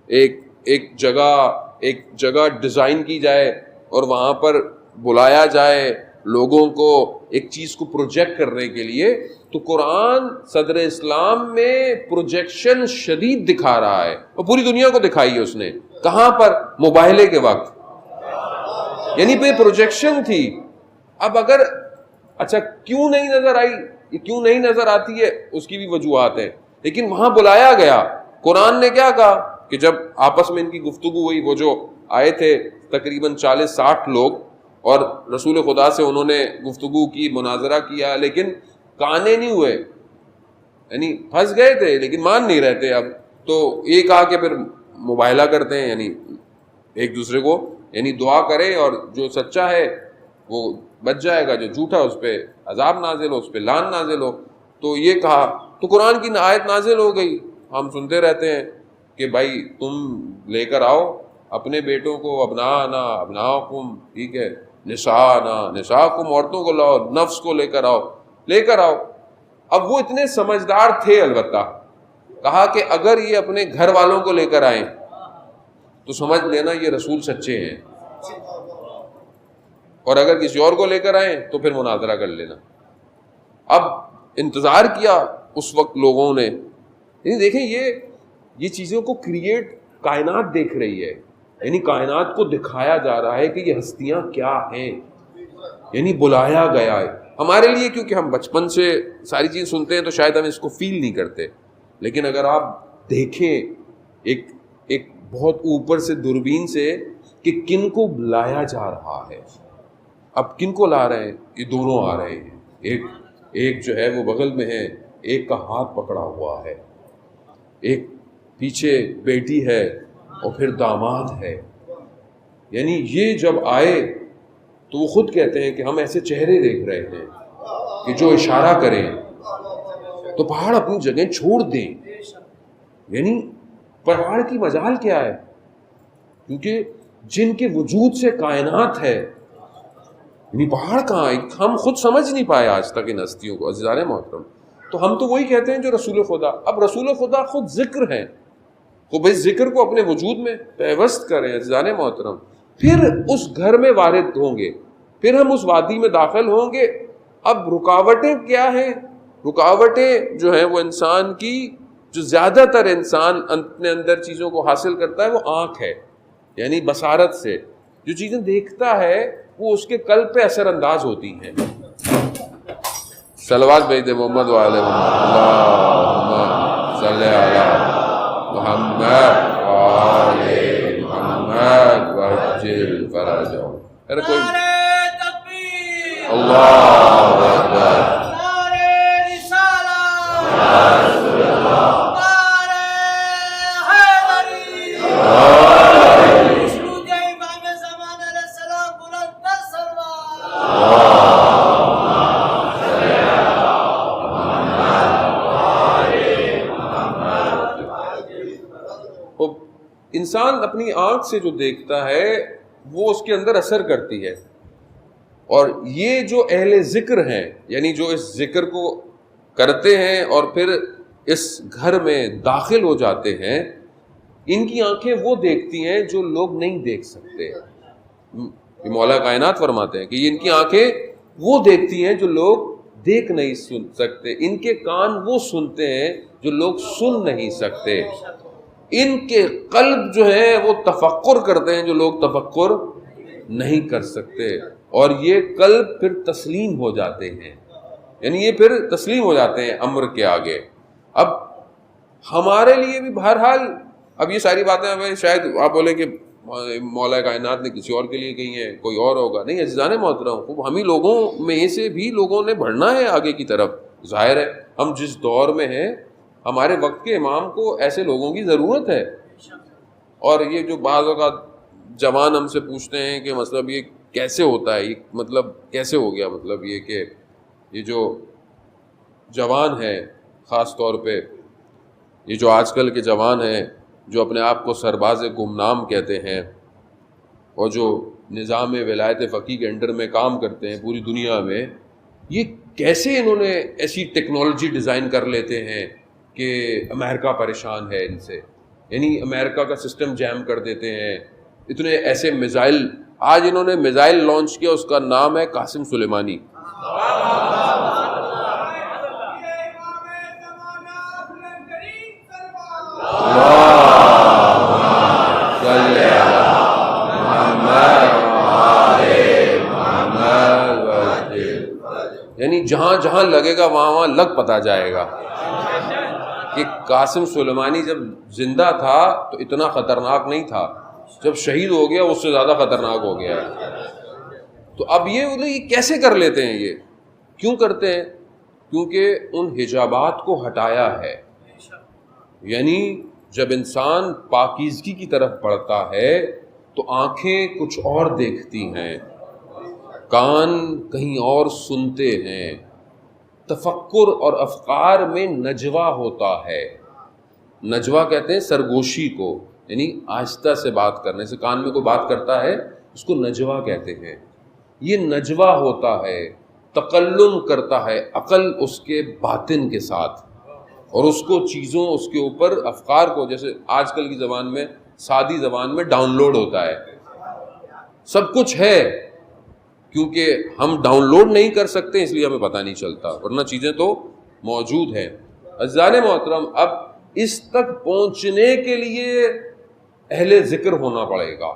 ایک جگہ ڈیزائن کی جائے اور وہاں پر بلایا جائے لوگوں کو ایک چیز کو پروجیکٹ کرنے کے لیے, تو قرآن صدر اسلام میں پروجیکشن شدید دکھا رہا ہے, اور پوری دنیا کو دکھائی ہے اس نے. کہاں پر؟ مباہلے کے وقت, یعنی پہ پروجیکشن تھی. اب اگر اچھا کیوں نہیں نظر آئی, یہ کیوں نہیں نظر آتی ہے, اس کی بھی وجوہات ہیں, لیکن وہاں بلایا گیا. قرآن نے کیا کہا کہ جب آپس میں ان کی گفتگو ہوئی, وہ جو آئے تھے تقریباً 40-60 لوگ, اور رسول خدا سے انہوں نے گفتگو کی, مناظرہ کیا, لیکن کانے نہیں ہوئے, یعنی پھنس گئے تھے لیکن مان نہیں رہتے. اب تو یہ کہا کہ پھر مباہلہ کرتے ہیں, یعنی ایک دوسرے کو یعنی دعا کرے, اور جو سچا ہے وہ بچ جائے گا, جو جھوٹا اس پہ عذاب نازل ہو, اس پہ لعن نازل ہو. تو یہ کہا, تو قرآن کی آیت نازل ہو گئی. ہم سنتے رہتے ہیں کہ بھائی تم لے کر آؤ اپنے بیٹوں کو, ابنانا ابناکم, ٹھیک ہے, نسانا نساکم, عورتوں کو لاؤ, نفس کو لے کر آؤ. اب وہ اتنے سمجھدار تھے, البتہ کہا کہ اگر یہ اپنے گھر والوں کو لے کر آئیں تو سمجھ لینا یہ رسول سچے ہیں, اور اگر کسی اور کو لے کر آئیں تو پھر مناظرہ کر لینا. اب انتظار کیا اس وقت لوگوں نے, یعنی دیکھیں یہ چیزوں کو کریٹ کائنات دیکھ رہی ہے, یعنی کائنات کو دکھایا جا رہا ہے کہ یہ ہستیاں کیا ہیں, یعنی بلایا گیا ہے ہمارے لیے. کیونکہ ہم بچپن سے ساری چیز سنتے ہیں تو شاید ہم اس کو فیل نہیں کرتے, لیکن اگر آپ دیکھیں ایک بہت اوپر سے دوربین سے کہ کن کو بلایا جا رہا ہے. اب کن کو لا رہے ہیں؟ یہ دونوں آ رہے ہیں. ایک جو ہے وہ بغل میں ہے, ایک کا ہاتھ پکڑا ہوا ہے, ایک پیچھے بیٹی ہے, اور پھر داماد ہے. یعنی یہ جب آئے تو وہ خود کہتے ہیں کہ ہم ایسے چہرے دیکھ رہے ہیں کہ جو اشارہ کریں تو پہاڑ اپنی جگہ چھوڑ دیں. یعنی پہاڑ کی مجال کیا ہے؟ کیونکہ جن کے وجود سے کائنات ہے, یعنی پہاڑ کہاں ہے, ہم خود سمجھ نہیں پائے آج تک ان ہستیوں کو. عزیزان محترم تو ہم تو وہی کہتے ہیں جو رسول خدا. اب رسول خدا خود ذکر ہیں, تو بھائی ذکر کو اپنے وجود میں پیوست کریں. عزیزان محترم پھر اس گھر میں وارد ہوں گے, پھر ہم اس وادی میں داخل ہوں گے. اب رکاوٹیں کیا ہیں؟ رکاوٹیں جو ہیں وہ انسان کی, جو زیادہ تر انسان اپنے اندر چیزوں کو حاصل کرتا ہے وہ آنکھ ہے, یعنی بصارت سے جو چیزیں دیکھتا ہے وہ اس کے قلب پہ اثر انداز ہوتی ہیں. صلوات بھیج دے محمد وعلی اللہم صلی علی محمد وعلی محمد وعجل فرجہم. اگر کوئی اللہ اکبر, انسان اپنی آنکھ سے جو دیکھتا ہے وہ اس کے اندر اثر کرتی ہے. اور یہ جو اہل ذکر ہیں, یعنی جو اس ذکر کو کرتے ہیں اور پھر اس گھر میں داخل ہو جاتے ہیں, ان کی آنکھیں وہ دیکھتی ہیں جو لوگ نہیں دیکھ سکتے. مولا کائنات فرماتے ہیں کہ ان کی آنکھیں وہ دیکھتی ہیں جو لوگ دیکھ نہیں سن سکتے, ان کے کان وہ سنتے ہیں جو لوگ سن نہیں سکتے, ان کے قلب جو ہے وہ تفکر کرتے ہیں جو لوگ تفکر. نہیں کر سکتے، اور یہ کل پھر تسلیم ہو جاتے ہیں، یعنی یہ پھر تسلیم ہو جاتے ہیں امر کے آگے۔ اب ہمارے لیے بھی بہرحال اب یہ ساری باتیں ہمیں شاید آپ بولیں کہ مولا کائنات نے کسی اور کے لیے کہی ہیں، کوئی اور ہوگا، نہیں عزیزان محترم، ہم ہی لوگوں میں سے بھی لوگوں نے بڑھنا ہے آگے کی طرف۔ ظاہر ہے ہم جس دور میں ہیں ہمارے وقت کے امام کو ایسے لوگوں کی ضرورت ہے، اور یہ جو بعض اوقات جوان ہم سے پوچھتے ہیں کہ مطلب یہ کیسے ہوتا ہے، یہ مطلب کیسے ہو گیا، مطلب یہ کہ یہ جو جوان ہیں، خاص طور پہ یہ جو آج کل کے جوان ہیں جو اپنے آپ کو سرباز گمنام کہتے ہیں اور جو نظام ولایت فقیہ کے انڈر میں کام کرتے ہیں پوری دنیا میں، یہ کیسے انہوں نے ایسی ٹیکنالوجی ڈیزائن کر لیتے ہیں کہ امریکہ پریشان ہے ان سے، یعنی امریکہ کا سسٹم جیم کر دیتے ہیں۔ اتنے ایسے میزائل آج انہوں نے میزائل لانچ کیا، اس کا نام ہے قاسم سلیمانی۔ یعنی جہاں جہاں لگے گا وہاں وہاں لگ پتا جائے گا کہ قاسم سلیمانی جب زندہ تھا تو اتنا خطرناک نہیں تھا، جب شہید ہو گیا اس سے زیادہ خطرناک ہو گیا ہے۔ تو اب یہ کیسے کر لیتے ہیں، یہ کیوں کرتے ہیں؟ کیونکہ ان حجابات کو ہٹایا ہے۔ یعنی جب انسان پاکیزگی کی طرف بڑھتا ہے تو آنکھیں کچھ اور دیکھتی ہیں، کان کہیں اور سنتے ہیں، تفکر اور افکار میں نجوا ہوتا ہے۔ نجوا کہتے ہیں سرگوشی کو، یعنی آہستہ سے بات کرنے سے، کان میں کوئی بات کرتا ہے اس کو نجوا کہتے ہیں۔ یہ نجوا ہوتا ہے، تکلم کرتا ہے عقل اس کے باطن کے ساتھ، اور اس کو چیزوں اس کے اوپر افکار کو، جیسے آج کل کی زبان میں سادی زبان میں ڈاؤن لوڈ ہوتا ہے، سب کچھ ہے، کیونکہ ہم ڈاؤن لوڈ نہیں کر سکتے اس لیے ہمیں پتہ نہیں چلتا، ورنہ چیزیں تو موجود ہیں۔ عزیزان محترم، اب اس تک پہنچنے کے لیے اہل ذکر ہونا پڑے گا،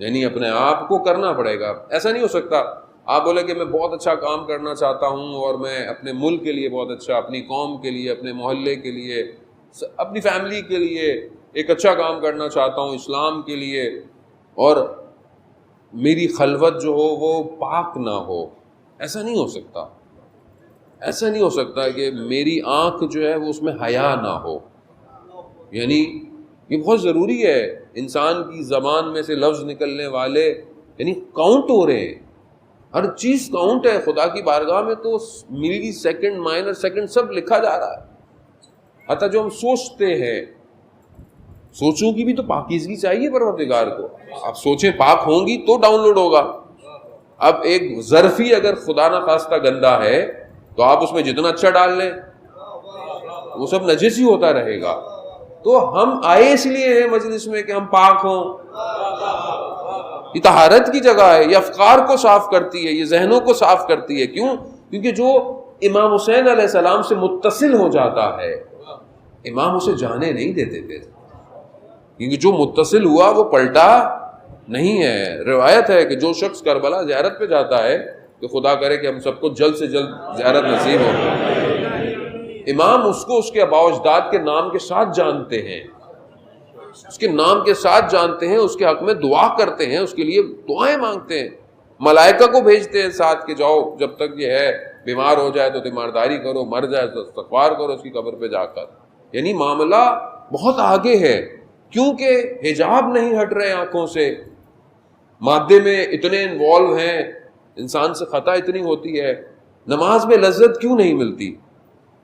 یعنی اپنے آپ کو کرنا پڑے گا۔ ایسا نہیں ہو سکتا آپ بولے کہ میں بہت اچھا کام کرنا چاہتا ہوں اور میں اپنے ملک کے لیے بہت اچھا، اپنی قوم کے لیے، اپنے محلے کے لیے، اپنی فیملی کے لیے ایک اچھا کام کرنا چاہتا ہوں اسلام کے لیے، اور میری خلوت جو ہو وہ پاک نہ ہو۔ ایسا نہیں ہو سکتا، ایسا نہیں ہو سکتا کہ میری آنکھ جو ہے وہ اس میں حیا نہ ہو۔ یعنی یہ بہت ضروری ہے، انسان کی زبان میں سے لفظ نکلنے والے یعنی کاؤنٹ ہو رہے ہیں، ہر چیز کاؤنٹ ہے۔ خدا کی بارگاہ میں تو ملی سیکنڈ، مائنر سیکنڈ سب لکھا جا رہا ہے، حتیٰ جو ہم سوچتے ہیں، سوچوں کی بھی تو پاکیزگی چاہیے پروردگار کو۔ آپ سوچیں پاک ہوں گی تو ڈاؤن لوڈ ہوگا۔ اب ایک ظرفی اگر خدا نہ خواستہ گندا ہے تو آپ اس میں جتنا اچھا ڈال لیں وہ سب نجس ہی ہوتا رہے گا۔ تو ہم آئے اس لیے ہیں مجلس میں کہ ہم پاک ہوں، یہ طہارت کی جگہ ہے، یہ افکار کو صاف کرتی ہے، یہ ذہنوں کو صاف کرتی ہے۔ کیوں؟ کیونکہ جو امام حسین علیہ السلام سے متصل ہو جاتا ہے، امام اسے جانے نہیں دیتے تھے، کیونکہ جو متصل ہوا وہ پلٹا نہیں ہے۔ روایت ہے کہ جو شخص کربلا زیارت پہ جاتا ہے کہ خدا کرے کہ ہم سب کو جلد سے جلد زیارت نصیب ہو، امام اس کو اس کے آباء و اجداد کے نام کے ساتھ جانتے ہیں، اس کے نام کے ساتھ جانتے ہیں، اس کے حق میں دعا کرتے ہیں، اس کے لیے دعائیں مانگتے ہیں، ملائکہ کو بھیجتے ہیں ساتھ کہ جاؤ جب تک یہ ہے بیمار ہو جائے تو تیمارداری کرو، مر جائے تو استغفار کرو اس کی قبر پہ جا کر۔ یعنی معاملہ بہت آگے ہے، کیونکہ حجاب نہیں ہٹ رہے آنکھوں سے، مادے میں اتنے انوالو ہیں، انسان سے خطا اتنی ہوتی ہے، نماز میں لذت کیوں نہیں ملتی،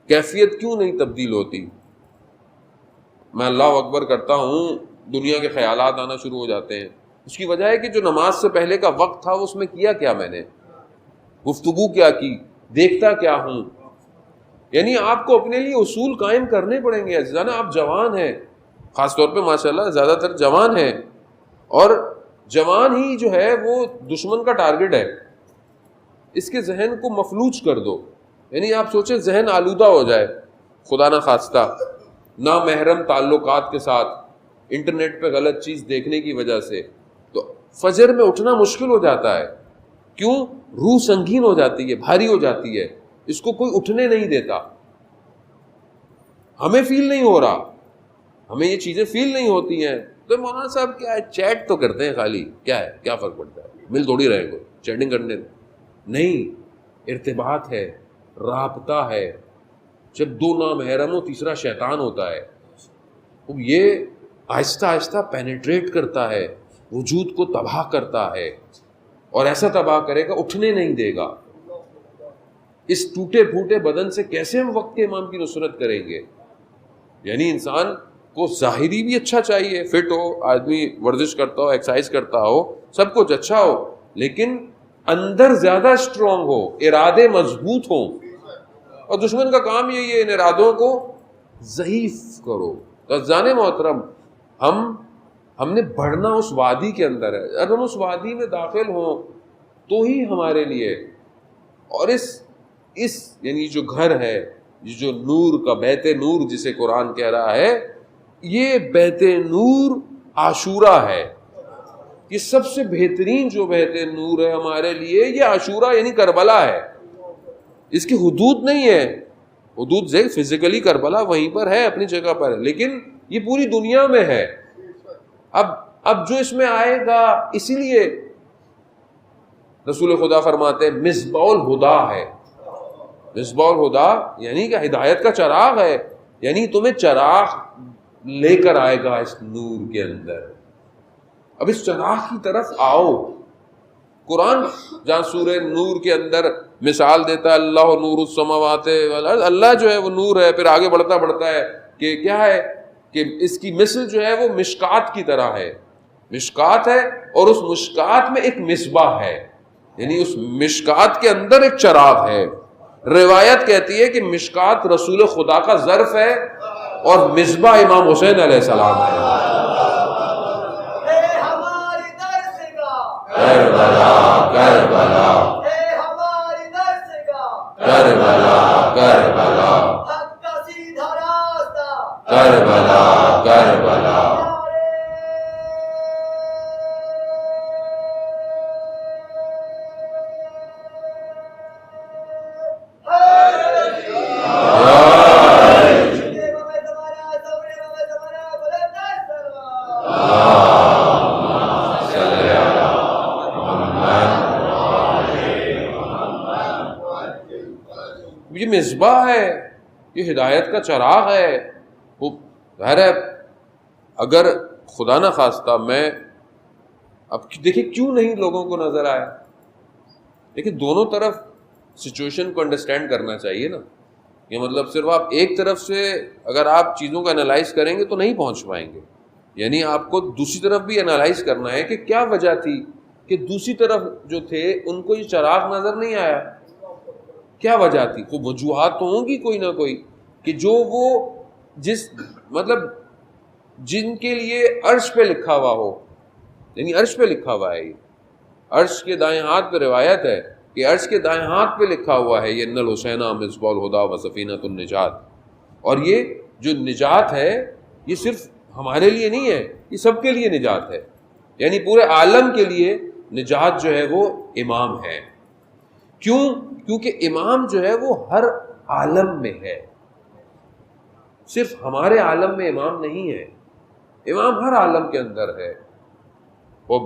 کیفیت کیوں نہیں تبدیل ہوتی؟ میں اللہ اکبر کرتا ہوں، دنیا کے خیالات آنا شروع ہو جاتے ہیں۔ اس کی وجہ ہے کہ جو نماز سے پہلے کا وقت تھا اس میں کیا کیا میں نے، گفتگو کیا کی، دیکھتا کیا ہوں۔ یعنی آپ کو اپنے لیے اصول قائم کرنے پڑیں گے۔ عزیزانہ آپ جوان ہیں، خاص طور پہ ماشاءاللہ زیادہ تر جوان ہیں، اور جوان ہی جو ہے وہ دشمن کا ٹارگٹ ہے۔ اس کے ذہن کو مفلوج کر دو، یعنی آپ سوچیں ذہن آلودہ ہو جائے خدا نہ خواستہ نامحرم تعلقات کے ساتھ، انٹرنیٹ پہ غلط چیز دیکھنے کی وجہ سے، تو فجر میں اٹھنا مشکل ہو جاتا ہے. کیوں؟ روح سنگین ہو جاتی ہے, بھاری ہو جاتی ہے, اس کو کوئی اٹھنے نہیں دیتا. ہمیں فیل نہیں ہو رہا, ہمیں یہ چیزیں فیل نہیں ہوتی ہیں. تو مولانا صاحب کیا ہے, چیٹ تو کرتے ہیں خالی, کیا ہے, کیا فرق پڑتا ہے, مل تھوڑی رہے گا چیٹنگ کرنے میں. نہیں, ارتباط ہے, رابطہ ہے. جب دو نامحرم ہو, تیسرا شیطان ہوتا ہے, یہ آہستہ آہستہ پینیٹریٹ کرتا ہے, وجود کو تباہ کرتا ہے, اور ایسا تباہ کرے گا اٹھنے نہیں دے گا. اس ٹوٹے پھوٹے بدن سے کیسے ہم وقت کے امام کی نصرت کریں گے؟ یعنی انسان کو ظاہری بھی اچھا چاہیے, فٹ ہو, آدمی ورزش کرتا ہو, ایکسرسائز کرتا ہو, سب کچھ اچھا ہو, لیکن اندر زیادہ اسٹرانگ ہو, ارادے مضبوط ہوں. اور دشمن کا کام یہی ہے, ان ارادوں کو ضعیف کرو. عزیزان محترم, ہم نے بڑھنا اس وادی کے اندر ہے. اگر ہم اس وادی میں داخل ہوں تو ہی ہمارے لیے, اور اس یعنی جو گھر ہے, یہ جو نور کا بیت نور جسے قرآن کہہ رہا ہے, یہ بیت نور عاشورہ ہے. یہ سب سے بہترین جو بیت نور ہے ہمارے لیے, یہ عاشورہ یعنی کربلا ہے. اس کی حدود نہیں ہے, حدود سے فزیکلی کربلا وہیں پر ہے, اپنی جگہ پر ہے, لیکن یہ پوری دنیا میں ہے. اب جو اس میں آئے گا, اسی لیے رسول خدا فرماتے ہیں مصباح الہدا ہے. مصباح الہدا یعنی کہ ہدایت کا چراغ ہے, یعنی تمہیں چراغ لے کر آئے گا اس نور کے اندر. اب اس چراغ کی طرف آؤ. قرآن جہاں سورہ نور کے اندر مثال دیتا ہے, اللہ نور السماوات والارض, اللہ جو ہے وہ نور ہے. پھر آگے بڑھتا ہے کہ کیا ہے, کہ اس کی مثل جو ہے وہ مشکات کی طرح ہے. مشکات ہے, اور اس مشکات میں ایک مصباح ہے, یعنی اس مشکات کے اندر ایک چراغ ہے. روایت کہتی ہے کہ مشکات رسول خدا کا ظرف ہے, اور مصباح امام حسین علیہ السلام ہے. کربلا کربلا کربلا کربلا کربلا کربلا. یہ مصباح ہے, یہ ہدایت کا چراغ ہے. وہ ظاہر ہے اگر خدا نہ خواستہ میں, اب دیکھیں کیوں نہیں لوگوں کو نظر آیا. لیکن دونوں طرف سچویشن کو انڈرسٹینڈ کرنا چاہیے نا. یہ مطلب صرف آپ ایک طرف سے اگر آپ چیزوں کا انالائز کریں گے تو نہیں پہنچ پائیں گے. یعنی آپ کو دوسری طرف بھی انالائز کرنا ہے کہ کیا وجہ تھی کہ دوسری طرف جو تھے ان کو یہ چراغ نظر نہیں آیا. کیا وجہ تھی؟ کوئی وجوہات تو ہوں گی کوئی نہ کوئی, کہ جو وہ جس مطلب جن کے لیے عرش پہ لکھا ہوا ہو, یعنی عرش پہ لکھا ہوا ہے. یہ عرش کے دائیں ہاتھ پہ روایت ہے کہ عرش کے دائیں ہاتھ پہ لکھا ہوا ہے یہ ان الحسین مصباح الہدا و سفینۃ النجات. اور یہ جو نجات ہے یہ صرف ہمارے لیے نہیں ہے, یہ سب کے لیے نجات ہے. یعنی پورے عالم کے لیے نجات جو ہے وہ امام ہے. کیوں؟ کیونکہ امام جو ہے وہ ہر عالم میں ہے, صرف ہمارے عالم میں امام نہیں ہے, امام ہر عالم کے اندر ہے. وہ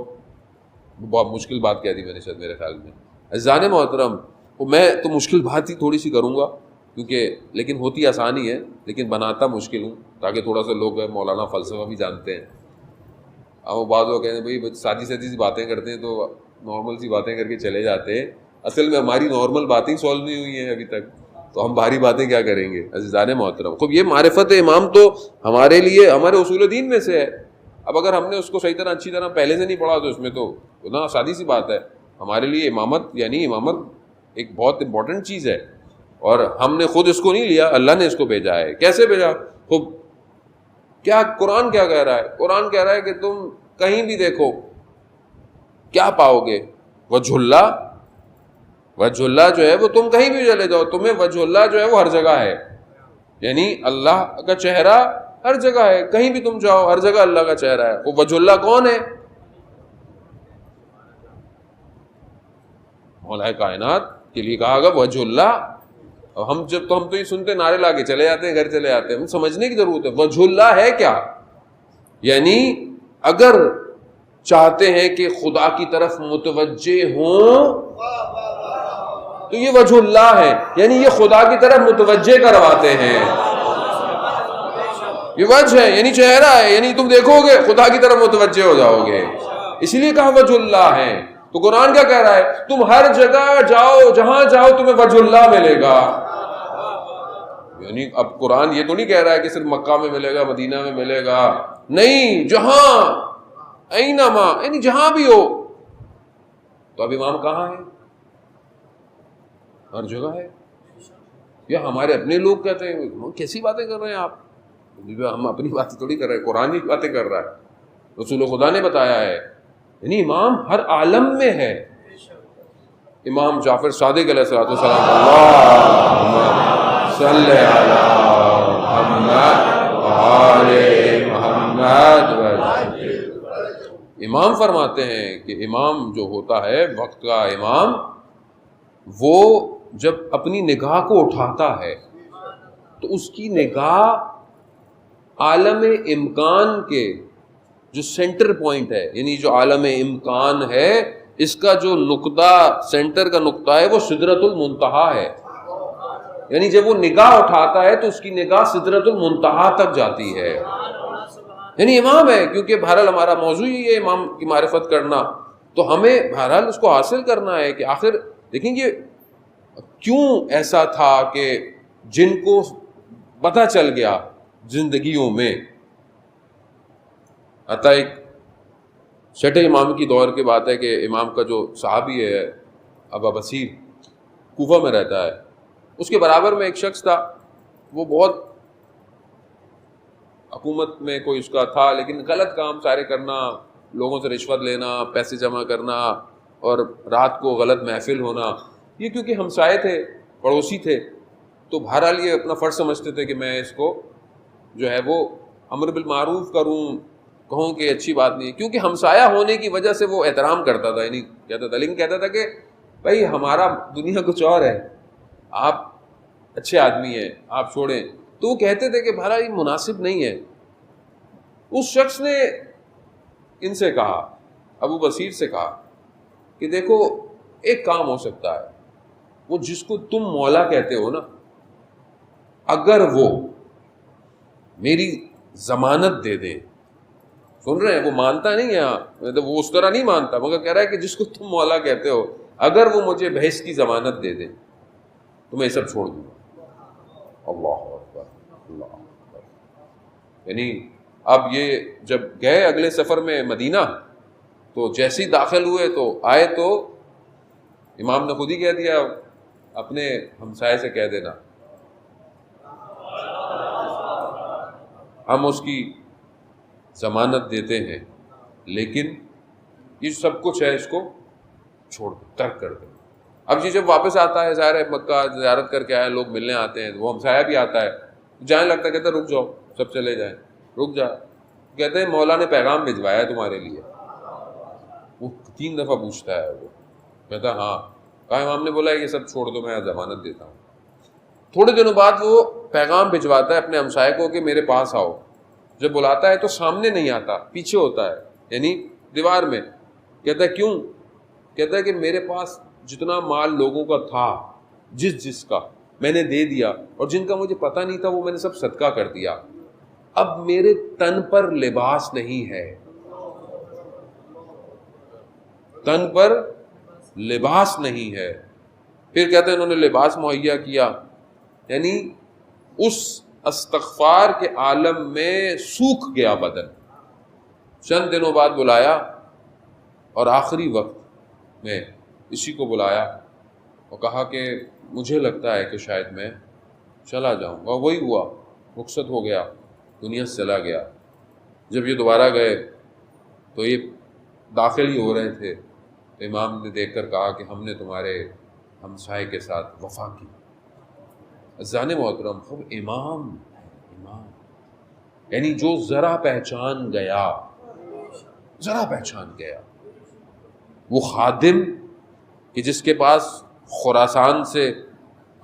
بہت مشکل بات کہہ دی میں نے شاید میرے خیال میں. عزیزان محترم, میں تو مشکل بات ہی تھوڑی سی کروں گا کیونکہ, لیکن ہوتی آسانی ہے لیکن بناتا مشکل ہوں تاکہ تھوڑا سا لوگ مولانا فلسفہ بھی جانتے ہیں. اب بعض لوگ کہتے ہیں بھائی سادی سی باتیں کرتے ہیں تو نارمل سی باتیں کر کے چلے جاتے ہیں. اصل میں ہماری نارمل باتیں سولو نہیں ہوئی ہیں ابھی تک, تو ہم بھاری باتیں کیا کریں گے. عزیزان محترم, خوب یہ معرفت امام تو ہمارے لیے ہمارے اصول دین میں سے ہے. اب اگر ہم نے اس کو صحیح طرح اچھی طرح پہلے سے نہیں پڑھا تو اس میں تو نا سادی سی بات ہے. ہمارے لیے امامت یعنی امامت ایک بہت امپورٹنٹ چیز ہے, اور ہم نے خود اس کو نہیں لیا, اللہ نے اس کو بھیجا ہے. کیسے بھیجا؟ خوب کیا قرآن کیا کہہ رہا ہے؟ قرآن کہہ رہا ہے کہ تم کہیں بھی دیکھو کیا پاؤ گے؟ وجہ اللہ. وجہ اللہ جو ہے وہ تم کہیں بھی چلے جاؤ, تمہیں وجہ اللہ جو ہے وہ ہر جگہ ہے. یعنی اللہ کا چہرہ ہر جگہ ہے, کہیں بھی تم جاؤ ہر جگہ اللہ کا چہرہ ہے. وہ وجہ اللہ کون ہے؟ مولا کائنات کے لیے کہا گا وجہ اللہ. اور ہم تو یہ سنتے نعرے لا کے چلے جاتے ہیں, گھر چلے جاتے ہیں. ہم سمجھنے کی ضرورت ہے وجہ اللہ ہے کیا. یعنی اگر چاہتے ہیں کہ خدا کی طرف متوجہ ہوں تو یہ وجہ اللہ ہے, یعنی یہ خدا کی طرف متوجہ کرواتے ہیں. یہ وجہ ہے, یعنی چہرہ ہے, یعنی تم دیکھو گے خدا کی طرف متوجہ ہو جاؤ گے, اسی لیے کہا وجہ اللہ ہے. تو قرآن کیا کہہ رہا ہے, تم ہر جگہ جاؤ, جہاں جاؤ تمہیں وجہ اللہ ملے گا. یعنی اب قرآن یہ تو نہیں کہہ رہا ہے کہ صرف مکہ میں ملے گا, مدینہ میں ملے گا, نہیں, جہاں اینما, یعنی جہاں بھی ہو. تو اب امام کہاں ہے؟ ہر جگہ ہے. یا ہمارے اپنے لوگ کہتے ہیں کیسی باتیں کر رہے ہیں آپ, ہم اپنی باتیں تھوڑی کر رہے ہیں, قرآن کی باتیں کر رہا ہے, رسول خدا نے بتایا ہے. یعنی امام ہر عالم میں ہے. امام جعفر صادق علیہ السلام, اللہم صلی علی محمد وآل محمد. امام فرماتے ہیں کہ امام جو ہوتا ہے, وقت کا امام, وہ جب اپنی نگاہ کو اٹھاتا ہے تو اس کی نگاہ عالم امکان کے جو سینٹر پوائنٹ ہے, یعنی جو عالم امکان ہے اس کا جو نقطہ, سینٹر کا نقطہ ہے وہ سدرۃ المنتہا ہے. یعنی جب وہ نگاہ اٹھاتا ہے تو اس کی نگاہ سدرۃ المنتہا تک جاتی ہے. یعنی امام ہے, کیونکہ بہرحال ہمارا موضوع ہی ہے امام کی معرفت کرنا, تو ہمیں بہرحال اس کو حاصل کرنا ہے کہ آخر دیکھیں گے کیوں ایسا تھا کہ جن کو پتہ چل گیا زندگیوں میں. حتیٰ ایک چھٹے امام کی دور کی بات ہے کہ امام کا جو صحابی ہے ابا بصیر, کوفہ میں رہتا ہے, اس کے برابر میں ایک شخص تھا, وہ بہت حکومت میں کوئی اس کا تھا, لیکن غلط کام سارے کرنا, لوگوں سے رشوت لینا, پیسے جمع کرنا, اور رات کو غلط محفل ہونا. یہ کیونکہ ہمسائے تھے, پڑوسی تھے, تو بہرحال یہ اپنا فرض سمجھتے تھے کہ میں اس کو جو ہے وہ امر بالمعروف کروں, کہوں کہ اچھی بات نہیں ہے, کیونکہ ہمسایہ ہونے کی وجہ سے وہ احترام کرتا تھا, یعنی کہتا تھا, لیکن کہتا تھا کہ بھائی ہمارا دنیا کچھ اور ہے, آپ اچھے آدمی ہیں, آپ چھوڑیں. تو وہ کہتے تھے کہ بھائی یہ مناسب نہیں ہے. اس شخص نے ان سے کہا, ابو بصیر سے کہا کہ دیکھو ایک کام ہو سکتا ہے, وہ جس کو تم مولا کہتے ہو نا, اگر وہ میری ضمانت دے دے, سن رہے ہیں, وہ مانتا نہیں ہے, وہ اس طرح نہیں مانتا, مگر کہہ رہا ہے کہ جس کو تم مولا کہتے ہو اگر وہ مجھے بھینس کی ضمانت دے دے تو میں یہ سب چھوڑ دوں گا. اللہ اکبر, اللہ اکبر. یعنی اب یہ جب گئے اگلے سفر میں مدینہ, تو جیسے ہی داخل ہوئے تو آئے تو امام نے خود ہی کہہ دیا اپنے ہمسائے سے کہہ دینا, ہم اس کی ضمانت دیتے ہیں لیکن یہ سب کچھ ہے اس کو چھوڑ دو, ترک کر دو. اب یہ جب واپس آتا ہے, ظاہر ہے مکہ زیارت کر کے آئے, لوگ ملنے آتے ہیں, وہ ہمسایہ بھی آتا ہے, جانے لگتا ہے, کہتا ہے رک جاؤ, سب چلے جائیں, رک جا. کہتے ہیں مولا نے پیغام بھجوایا ہے تمہارے لیے. وہ 3 دفعہ پوچھتا ہے, وہ کہتا ہے ہاں. کہا امام نے بولا ہے یہ سب چھوڑ دو, میں ضمانت دیتا ہوں. تھوڑے دنوں بعد وہ پیغام بھجواتا ہے اپنے ہمسائے کو کہ میرے پاس آؤ. جب بلاتا ہے تو سامنے نہیں آتا, پیچھے ہوتا ہے, یعنی دیوار میں. کہتا ہے کیوں؟ کہتا ہے کہ میرے پاس جتنا مال لوگوں کا تھا, جس کا میں نے دے دیا, اور جن کا مجھے پتہ نہیں تھا وہ میں نے سب صدقہ کر دیا. اب میرے تن پر لباس نہیں ہے, تن پر لباس نہیں ہے. پھر کہتے ہیں انہوں نے لباس مہیا کیا, یعنی اس استغفار کے عالم میں سوکھ گیا بدن. چند دنوں بعد بلایا, اور آخری وقت میں اسی کو بلایا اور کہا کہ مجھے لگتا ہے کہ شاید میں چلا جاؤں گا. وہی ہوا, رخصت ہو گیا, دنیا سے چلا گیا. جب یہ دوبارہ گئے تو یہ داخل ہی ہو رہے تھے, تو امام نے دیکھ کر کہا کہ ہم نے تمہارے ہمسائے کے ساتھ وفا کی. عزیزان محترم, خوب امام ہے, امام یعنی جو ذرا پہچان گیا, ذرا پہچان گیا, وہ خادم کہ جس کے پاس خراسان سے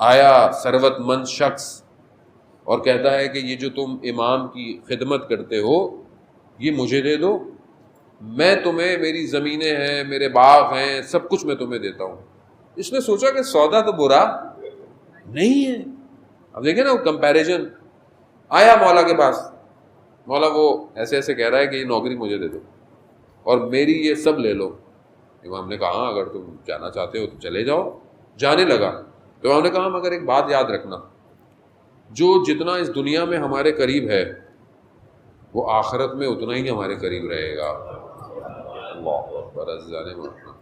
آیا ثروت مند شخص اور کہتا ہے کہ یہ جو تم امام کی خدمت کرتے ہو یہ مجھے دے دو، میں تمہیں، میری زمینیں ہیں، میرے باغ ہیں، سب کچھ میں تمہیں دیتا ہوں. اس نے سوچا کہ سودا تو برا نہیں ہے. اب دیکھیں نا وہ کمپیریزن. آیا مولا کے پاس، مولا وہ ایسے ایسے کہہ رہا ہے کہ یہ نوکری مجھے دے دو اور میری یہ سب لے لو. امام نے کہا ہاں اگر تم جانا چاہتے ہو تو چلے جاؤ. جانے لگا تو امام نے کہا مگر ایک بات یاد رکھنا، جو جتنا اس دنیا میں ہمارے قریب ہے وہ آخرت میں اتنا ہی ہمارے قریب رہے گا. اللہ اکبر. عزیزان محترم،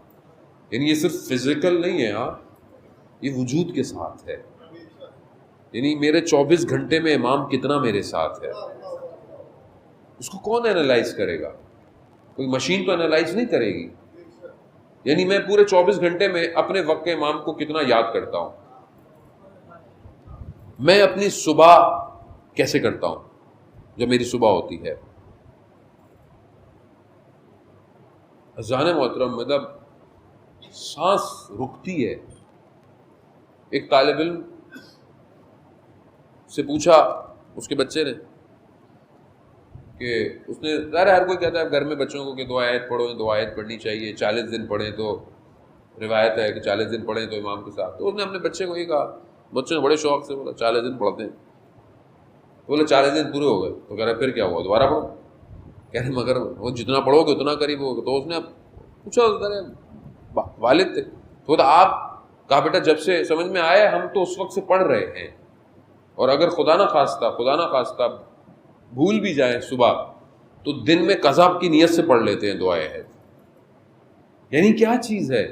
یعنی یہ صرف فزیکل نہیں ہے، ہاں یہ وجود کے ساتھ ہے. یعنی میرے 24 گھنٹے میں امام کتنا میرے ساتھ ہے اس کو کون انالائز کرے گا؟ کوئی مشین تو انالائز نہیں کرے گی. یعنی میں پورے 24 گھنٹے میں اپنے وقت کے امام کو کتنا یاد کرتا ہوں، میں اپنی صبح کیسے کرتا ہوں جب میری صبح ہوتی ہے. اذان محترم مطلب سانس رکتی ہے. ایک طالب علم سے پوچھا اس کے بچے نے کہ اس نے، ظاہر ہر کوئی کہتا ہے گھر میں بچوں کو کہ 2 آیت پڑھو، 2 آیت پڑھنی چاہیے، 40 دن پڑھیں تو روایت ہے کہ 40 دن پڑھیں تو امام کے ساتھ. تو اس نے اپنے بچے کو یہ کہا، بچے نے بڑے شوق سے بولا 40 دن پڑھتے ہیں. بولے 40 دن پورے ہو گئے. تو کہہ رہے پھر کیا ہوا، دوبارہ پڑھو. کہہ رہے مگر وہ جتنا پڑھو گے اتنا قریب ہوگا. تو اس نے پوچھا، والد تھے تو آپ کہا بیٹا جب سے سمجھ میں آئے ہم تو اس وقت سے پڑھ رہے ہیں، اور اگر خدا نہ خواستہ بھول بھی جائیں صبح تو دن میں قذاب کی نیت سے پڑھ لیتے ہیں دعائیں ہیں. یعنی کیا چیز ہے،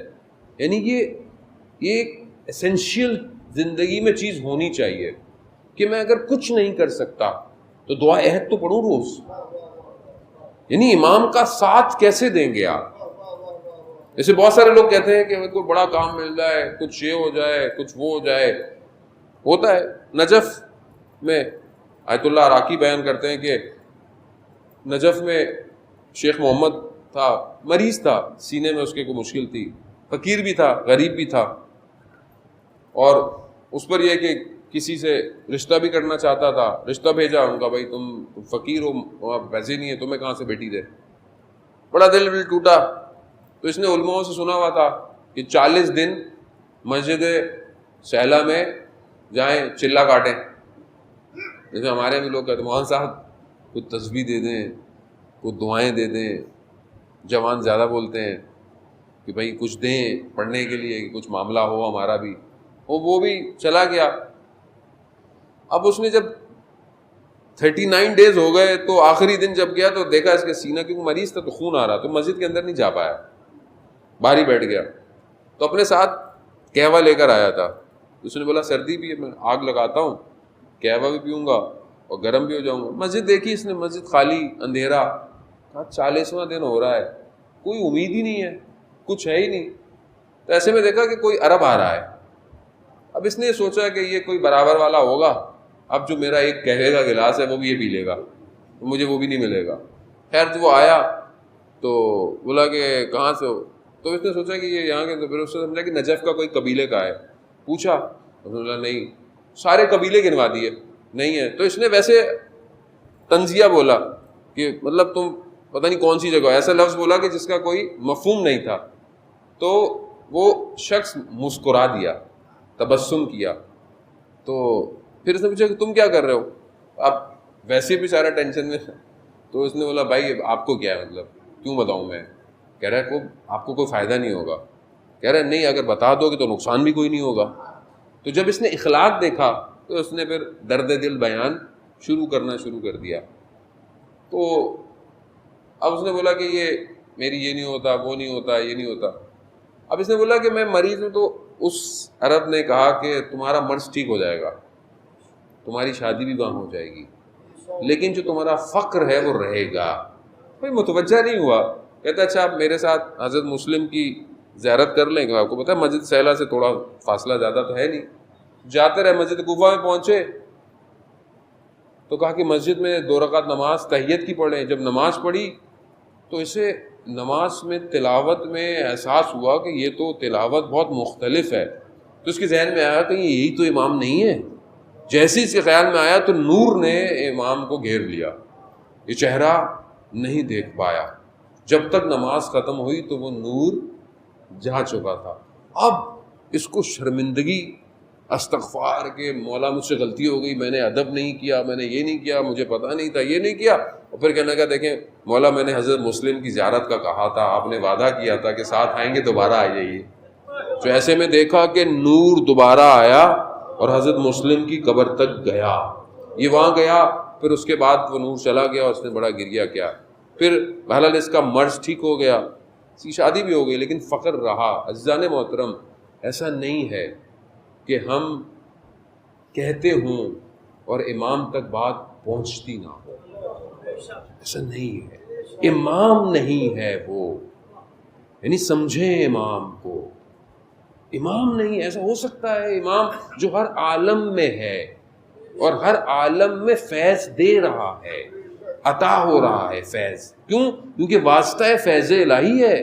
یعنی یہ ایک ایسنشیل زندگی میں چیز ہونی چاہیے کہ میں اگر کچھ نہیں کر سکتا تو دعا عہد تو پڑھوں روز. یعنی امام کا ساتھ کیسے دیں گے آپ؟ جیسے بہت سارے لوگ کہتے ہیں کہ کوئی بڑا کام مل جائے، کچھ یہ ہو جائے، کچھ وہ ہو جائے. ہوتا ہے. نجف میں آیت اللہ عراقی بیان کرتے ہیں کہ نجف میں شیخ محمد تھا، مریض تھا، سینے میں اس کے کوئی مشکل تھی، فقیر بھی تھا، غریب بھی تھا، اور اس پر یہ کہ کسی سے رشتہ بھی کرنا چاہتا تھا. رشتہ بھیجا، ان کا بھائی تم فقیر ہو، پیسے نہیں ہے، تمہیں کہاں سے بیٹی دے. بڑا دل ٹوٹا. تو اس نے علماء سے سنا ہوا تھا کہ 40 دن مسجد سہلا میں جائیں چلا کاٹیں. جیسے ہمارے بھی لوگ کہتے ہیں مولانا صاحب کچھ تسبیح دے دیں، کچھ دعائیں دے دیں. جوان زیادہ بولتے ہیں کہ بھائی کچھ دیں پڑھنے کے لیے کہ کچھ معاملہ ہو ہمارا بھی. وہ بھی چلا گیا. اب اس نے جب 39 ڈیز ہو گئے تو آخری دن جب گیا تو دیکھا اس کے سینہ، کیونکہ مریض تھا تو خون آ رہا، تو مسجد کے اندر نہیں جا پایا، باہر ہی بیٹھ گیا. تو اپنے ساتھ قہوہ لے کر آیا تھا. اس نے بولا سردی بھی ہے، میں آگ لگاتا ہوں، قہوہ بھی پیوں گا اور گرم بھی ہو جاؤں گا. مسجد دیکھی اس نے، مسجد خالی، اندھیرا. کہا 40واں دن ہو رہا ہے، کوئی امید ہی نہیں ہے، کچھ ہے ہی نہیں. تو ایسے میں دیکھا کہ کوئی عرب آ رہا ہے. اب اس نے سوچا کہ یہ کوئی برابر والا ہوگا، اب جو میرا ایک قہوے کا گلاس ہے وہ بھی یہ پی لے گا، مجھے وہ بھی نہیں ملے گا. خیر جب وہ آیا تو بولا کہ کہاں سے ہو؟ تو اس نے سوچا کہ یہ یہاں کے، تو پھر اس نے سمجھا کہ نجف کا کوئی قبیلے کا ہے. پوچھا تو بولا نہیں. سارے قبیلے گنوا دیے، نہیں ہے. تو اس نے ویسے تنزیہ بولا کہ مطلب تم پتہ نہیں کون سی جگہ، ایسا لفظ بولا کہ جس کا کوئی مفہوم نہیں تھا. تو وہ شخص مسکرا دیا، تبسم کیا. تو پھر اس نے پوچھا کہ تم کیا کر رہے ہو؟ اب ویسے بھی سارا ٹینشن میں. تو اس نے بولا بھائی آپ کو کیا ہے، مطلب کیوں بتاؤں میں؟ کہہ رہا ہے آپ کو کوئی فائدہ نہیں ہوگا. کہہ رہا ہے نہیں، اگر بتا دو گے تو نقصان بھی کوئی نہیں ہوگا. تو جب اس نے اخلاق دیکھا تو اس نے پھر درد دل بیان کرنا شروع کر دیا. تو اب اس نے بولا کہ یہ میری یہ نہیں ہوتا، وہ نہیں ہوتا، یہ نہیں ہوتا. اب اس نے بولا کہ میں مریض ہوں. تو اس عرب نے کہا کہ تمہارا مرض ٹھیک ہو جائے گا، تمہاری شادی بھی وہاں ہو جائے گی، لیکن جو تمہارا فقر ہے وہ رہے گا. کوئی متوجہ نہیں ہوا. کہتا اچھا آپ میرے ساتھ حضرت مسلم کی زیارت کر لیں گے. آپ کو پتہ ہے مسجد سہلا سے تھوڑا فاصلہ زیادہ تو ہے نہیں. جاتے رہے. مسجد کوفہ میں پہنچے تو کہا کہ مسجد میں 2 رکعت نماز تحیت کی پڑھیں. جب نماز پڑھی تو اسے نماز میں تلاوت میں احساس ہوا کہ یہ تو تلاوت بہت مختلف ہے، تو اس کے ذہن میں آیا کہ یہی تو امام نہیں ہے. جیسے اس کے خیال میں آیا تو نور نے امام کو گھیر لیا، یہ چہرہ نہیں دیکھ پایا. جب تک نماز ختم ہوئی تو وہ نور جا چکا تھا. اب اس کو شرمندگی، استغفار کہ مولا مجھ سے غلطی ہو گئی، میں نے ادب نہیں کیا، میں نے یہ نہیں کیا، مجھے پتہ نہیں تھا، یہ نہیں کیا. اور پھر کہنے لگا دیکھیں مولا میں نے حضرت مسلم کی زیارت کا کہا تھا، آپ نے وعدہ کیا تھا کہ ساتھ آئیں گے، دوبارہ آ جائیے. تو ایسے میں دیکھا کہ نور دوبارہ آیا اور حضرت مسلم کی قبر تک گیا. یہ وہاں گیا، پھر اس کے بعد وہ نور چلا گیا اور اس نے بڑا گریہ کیا. پھر بہرحال اس کا مرض ٹھیک ہو گیا، اس کی شادی بھی ہو گئی، لیکن فقر رہا. عزیزان محترم، ایسا نہیں ہے کہ ہم کہتے ہوں اور امام تک بات پہنچتی نہ ہو، ایسا نہیں ہے. امام نہیں ہے وہ، یعنی سمجھیں امام کو. امام نہیں، ایسا ہو سکتا ہے امام جو ہر عالم میں ہے اور ہر عالم میں فیض دے رہا ہے، عطا ہو رہا ہے فیض. کیوں؟ کیونکہ واسطہ فیض الہی ہے.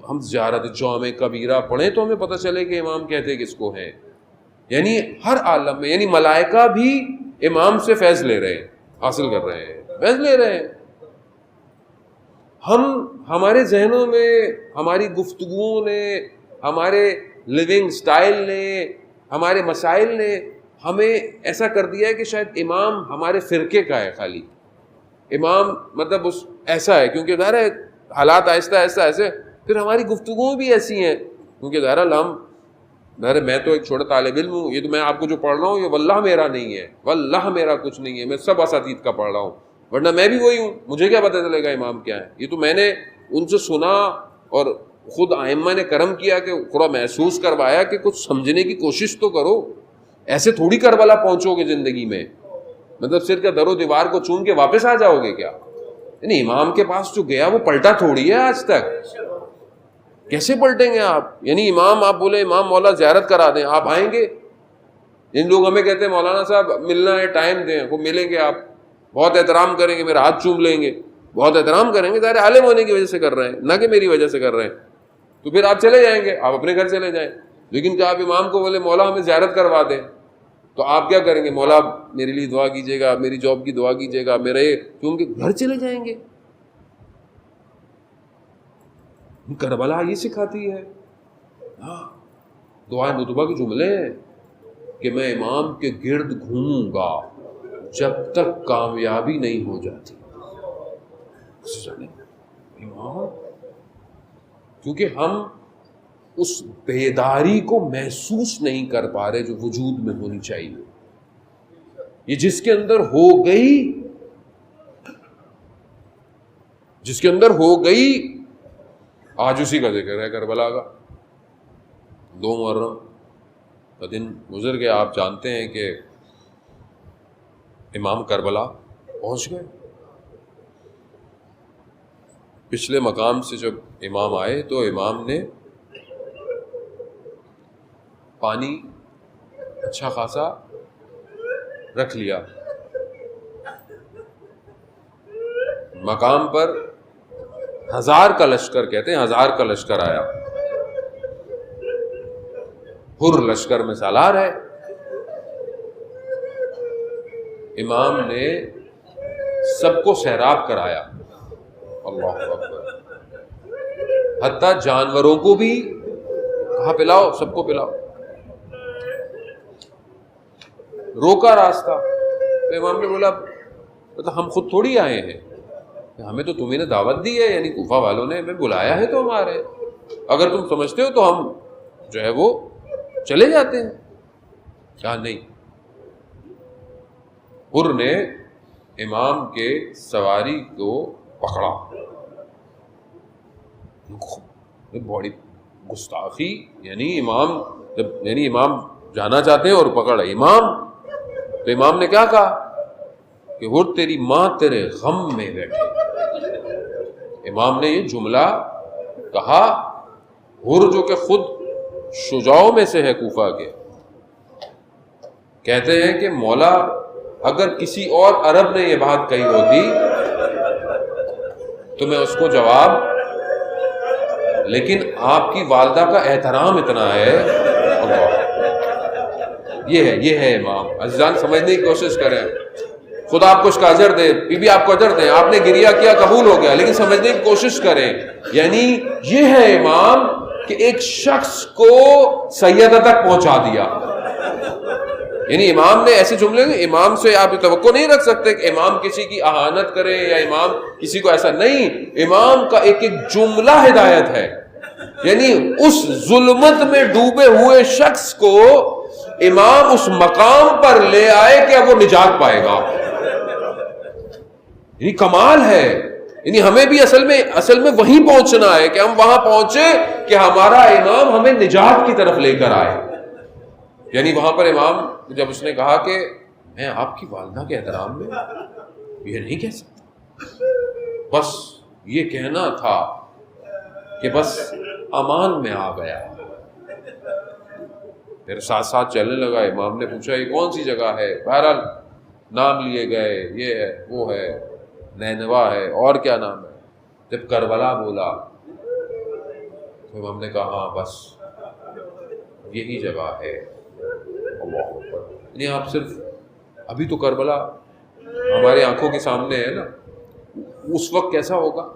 ہم زیارت جامع کبیرہ پڑھیں تو ہمیں پتہ چلے کہ امام کہتے کس کو ہیں. یعنی ہر عالم میں، یعنی ملائکہ بھی امام سے فیض لے رہے ہیں، حاصل کر رہے ہیں، فیض لے رہے ہیں. ہمارے ذہنوں میں، ہماری گفتگوؤں نے، ہمارے لیونگ سٹائل نے، ہمارے مسائل نے ہمیں ایسا کر دیا ہے کہ شاید امام ہمارے فرقے کا ہے. خالی امام مطلب اس ایسا ہے، کیونکہ ظاہر ہے حالات آہستہ آہستہ ایسے، پھر ہماری گفتگویں بھی ایسی ہیں. کیونکہ ظاہر میں تو ایک چھوٹا طالب علم ہوں، یہ تو میں آپ کو جو پڑھ رہا ہوں یہ واللہ میرا نہیں ہے، واللہ میرا کچھ نہیں ہے، میں سب اساتید کا پڑھ رہا ہوں، ورنہ میں بھی وہی ہوں، مجھے کیا پتہ چلے گا امام کیا ہے. یہ تو میں نے ان سے سنا اور خود ائمہ نے کرم کیا کہ تھوڑا محسوس کروایا کہ کچھ سمجھنے کی کوشش تو کرو. ایسے تھوڑی کربلا پہنچو گے زندگی میں، مطلب صرف کیا در و دیوار کو چوم کے واپس آ جاؤ گے کیا؟ یعنی امام کے پاس جو گیا وہ پلٹا تھوڑی ہے آج تک. کیسے پلٹیں گے آپ؟ یعنی امام، آپ بولے امام مولا زیارت کرا دیں، آپ آئیں گے؟ جن لوگ ہمیں کہتے ہیں مولانا صاحب ملنا ہے، ٹائم دیں، وہ ملیں گے، آپ بہت احترام کریں گے، میرا ہاتھ چوم لیں گے، بہت احترام کریں گے، ظاہر عالم ہونے کی وجہ سے کر رہے ہیں، نہ کہ میری وجہ سے کر رہے ہیں. تو پھر آپ چلے جائیں گے، آپ اپنے گھر چلے جائیں. لیکن کیا آپ امام کو بولے مولا ہمیں زیارت کروا دیں، تو آپ کیا کریں گے؟ مولا میرے لیے دعا کیجیے گا، میری جاب کی دعا کیجیے گا، میرے چون کے گھر چلے جائیں گے. کربلا یہ سکھاتی ہے. ہاں، دعائے نطبہ کے جملے ہیں کہ میں امام کے گرد گھوموں گا جب تک کامیابی نہیں ہو جاتی. امام، کیونکہ ہم اس بیداری کو محسوس نہیں کر پا رہے جو وجود میں ہونی چاہیے. یہ جس کے اندر ہو گئی، جس کے اندر ہو گئی، آج اسی کا ذکر ہے کربلا کا. 2 محرم کا دن گزر گیا، آپ جانتے ہیں کہ امام کربلا پہنچ گئے. پچھلے مقام سے جب امام آئے تو امام نے پانی اچھا خاصا رکھ لیا. مقام پر 1000 کا لشکر، کہتے ہیں 1000 کا لشکر آیا، حر لشکر میں سالار ہے. امام نے سب کو سیراب کرایا، اللہ اکبر، حتیٰ جانوروں کو بھی کہا پلاؤ، سب کو پلاؤ. روکا راستہ تو امام نے بولا مطلب ہم خود تھوڑی آئے ہیں، ہمیں تو تمہیں نے دعوت دی ہے، یعنی کوفہ والوں نے ہمیں بلایا ہے تو ہم آ رہے ہیں، اگر تم سمجھتے ہو تو ہم جو ہے وہ چلے جاتے ہیں. کہا نہیں. حر نے امام کے سواری کو پکڑا، بڑی گستاخی. یعنی امام جانا چاہتے ہیں اور پکڑا امام. تو امام نے کیا کہا کہ حر تیری ماں تیرے غم میں بیٹھے. امام نے یہ جملہ کہا. حر جو کہ خود شجاعوں میں سے ہے کوفہ کے، کہتے ہیں کہ مولا اگر کسی اور عرب نے یہ بات کہی ہوتی تو میں اس کو جواب، لیکن آپ کی والدہ کا احترام اتنا ہے، اللہ، یہ ہے امام۔ عزیزان سمجھنے کی کوشش کریں، خدا آپ کو اس کا اجر دے، بی بی آپ کو اجر دے، آپ نے گریہ کیا قبول ہو گیا، لیکن سمجھنے کی کوشش کریں، یعنی یہ ہے امام کہ ایک شخص کو سیدہ تک پہنچا دیا۔ یعنی امام نے ایسے جملے، امام سے آپ توقع نہیں رکھ سکتے کہ امام کسی کی اہانت کرے یا امام کسی کو ایسا نہیں، امام کا ایک جملہ ہدایت ہے، یعنی اس ظلمت میں ڈوبے ہوئے شخص کو امام اس مقام پر لے آئے کہ اب وہ نجات پائے گا، یعنی کمال ہے۔ یعنی ہمیں بھی اصل میں وہیں پہنچنا ہے کہ ہم وہاں پہنچے کہ ہمارا امام ہمیں نجات کی طرف لے کر آئے۔ یعنی وہاں پر امام جب اس نے کہا کہ میں آپ کی والدہ کے احترام میں یہ نہیں کہہ سکتا، بس یہ کہنا تھا کہ بس امان میں آ گیا، پھر ساتھ ساتھ چلنے لگا۔ امام نے پوچھا یہ کون سی جگہ ہے، بہرحال نام لیے گئے، یہ ہے، وہ ہے، نینوا ہے، اور کیا نام ہے۔ جب کربلا بولا تو امام نے کہا ہاں بس یہی جگہ ہے۔ اللہ اکبر۔ یعنی آپ صرف ابھی تو کربلا ہماری آنکھوں کے سامنے ہے نا، اس وقت کیسا ہوگا،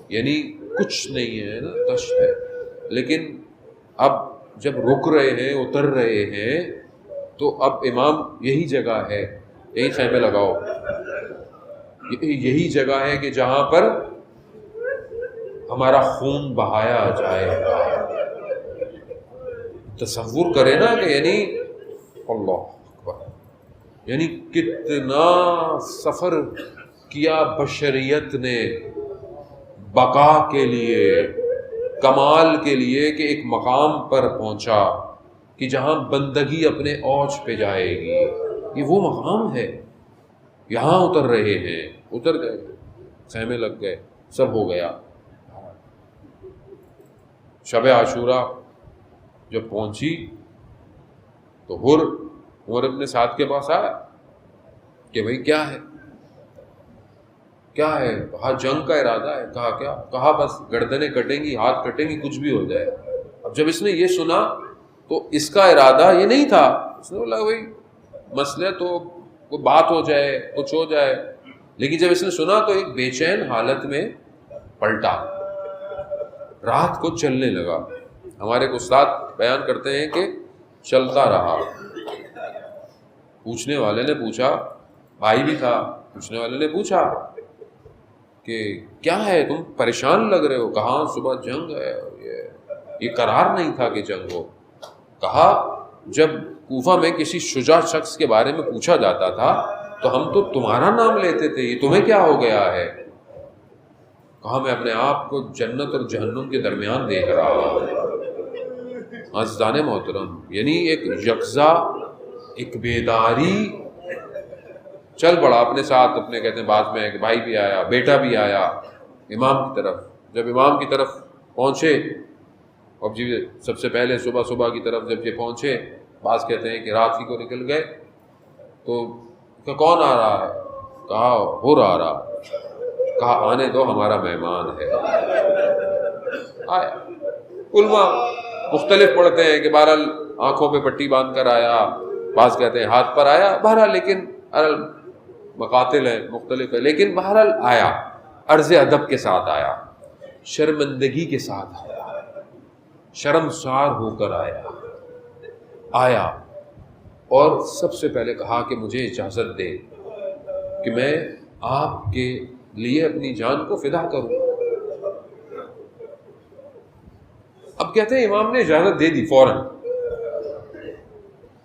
یعنی کچھ نہیں ہے نا، دشت ہے، لیکن اب جب رک رہے ہیں، اتر رہے ہیں، تو اب امام یہی جگہ ہے، یہی خیمے لگاؤ، یہی جگہ ہے کہ جہاں پر ہمارا خون بہایا جائے گا۔ تصور کریں نا کہ یعنی اللہ اکبر، یعنی کتنا سفر کیا بشریت نے بقا کے لیے، کمال کے لیے، کہ ایک مقام پر پہنچا کہ جہاں بندگی اپنے اوج پہ جائے گی۔ یہ وہ مقام ہے، یہاں اتر رہے ہیں، اتر گئے، خیمے لگ گئے، سب ہو گیا۔ شب عاشورہ جب پہنچی تو عمر ابن سعد کے پاس آیا کہ بھئی کیا ہے، کیا ہے؟ کہا جنگ کا ارادہ ہے۔ کہا کیا؟ کہا بس گردنیں کٹیں گی، ہاتھ کٹیں گی، کچھ بھی ہو جائے۔ اب جب اس نے یہ سنا تو اس کا ارادہ یہ نہیں تھا، اس نے بولا بھئی مسئلہ تو کوئی بات ہو جائے، کچھ ہو جائے، لیکن جب اس نے سنا تو ایک بے چین حالت میں پلٹا، رات کو چلنے لگا۔ ہمارے استاد بیان کرتے ہیں کہ چلتا رہا۔ پوچھنے والے نے پوچھا، بھائی بھی تھا، پوچھنے والے نے پوچھا کہ کیا ہے، تم پریشان لگ رہے ہو؟ کہا صبح جنگ ہے، یہ قرار نہیں تھا کہ جنگ ہو۔ کہا جب کوفہ میں کسی شجاع شخص کے بارے میں پوچھا جاتا تھا تو ہم تو تمہارا نام لیتے تھے، یہ تمہیں کیا ہو گیا ہے؟ کہا میں اپنے آپ کو جنت اور جہنم کے درمیان دیکھ رہا ہوں۔ عزیزان محترم، یعنی ایک یکزا، ایک بیداری، چل پڑا اپنے ساتھ، اپنے کہتے ہیں بعد میں کہ بھائی بھی آیا، بیٹا بھی آیا امام کی طرف۔ جب امام کی طرف پہنچے، اور جی سب سے پہلے صبح کی طرف جب یہ پہنچے، بعض کہتے ہیں کہ رات ہی کو نکل گئے، تو کہ کون آ رہا ہے؟ کہا حر آ رہا۔ کہا آنے دو، ہمارا مہمان ہے۔ آیا۔ علماء مختلف پڑھتے ہیں کہ بہرحال آنکھوں پہ پٹی باندھ کر آیا، بعض کہتے ہیں ہاتھ پر آیا، بہرحال لیکن مقاتل ہیں، مختلف ہے، لیکن بہرحال آیا، عرض ادب کے ساتھ آیا، شرمندگی کے ساتھ آیا، شرمسار ہو کر آیا، اور سب سے پہلے کہا کہ مجھے اجازت دے کہ میں آپ کے لیے اپنی جان کو فدا کروں۔ اب کہتے ہیں امام نے اجازت دے دی فوراً،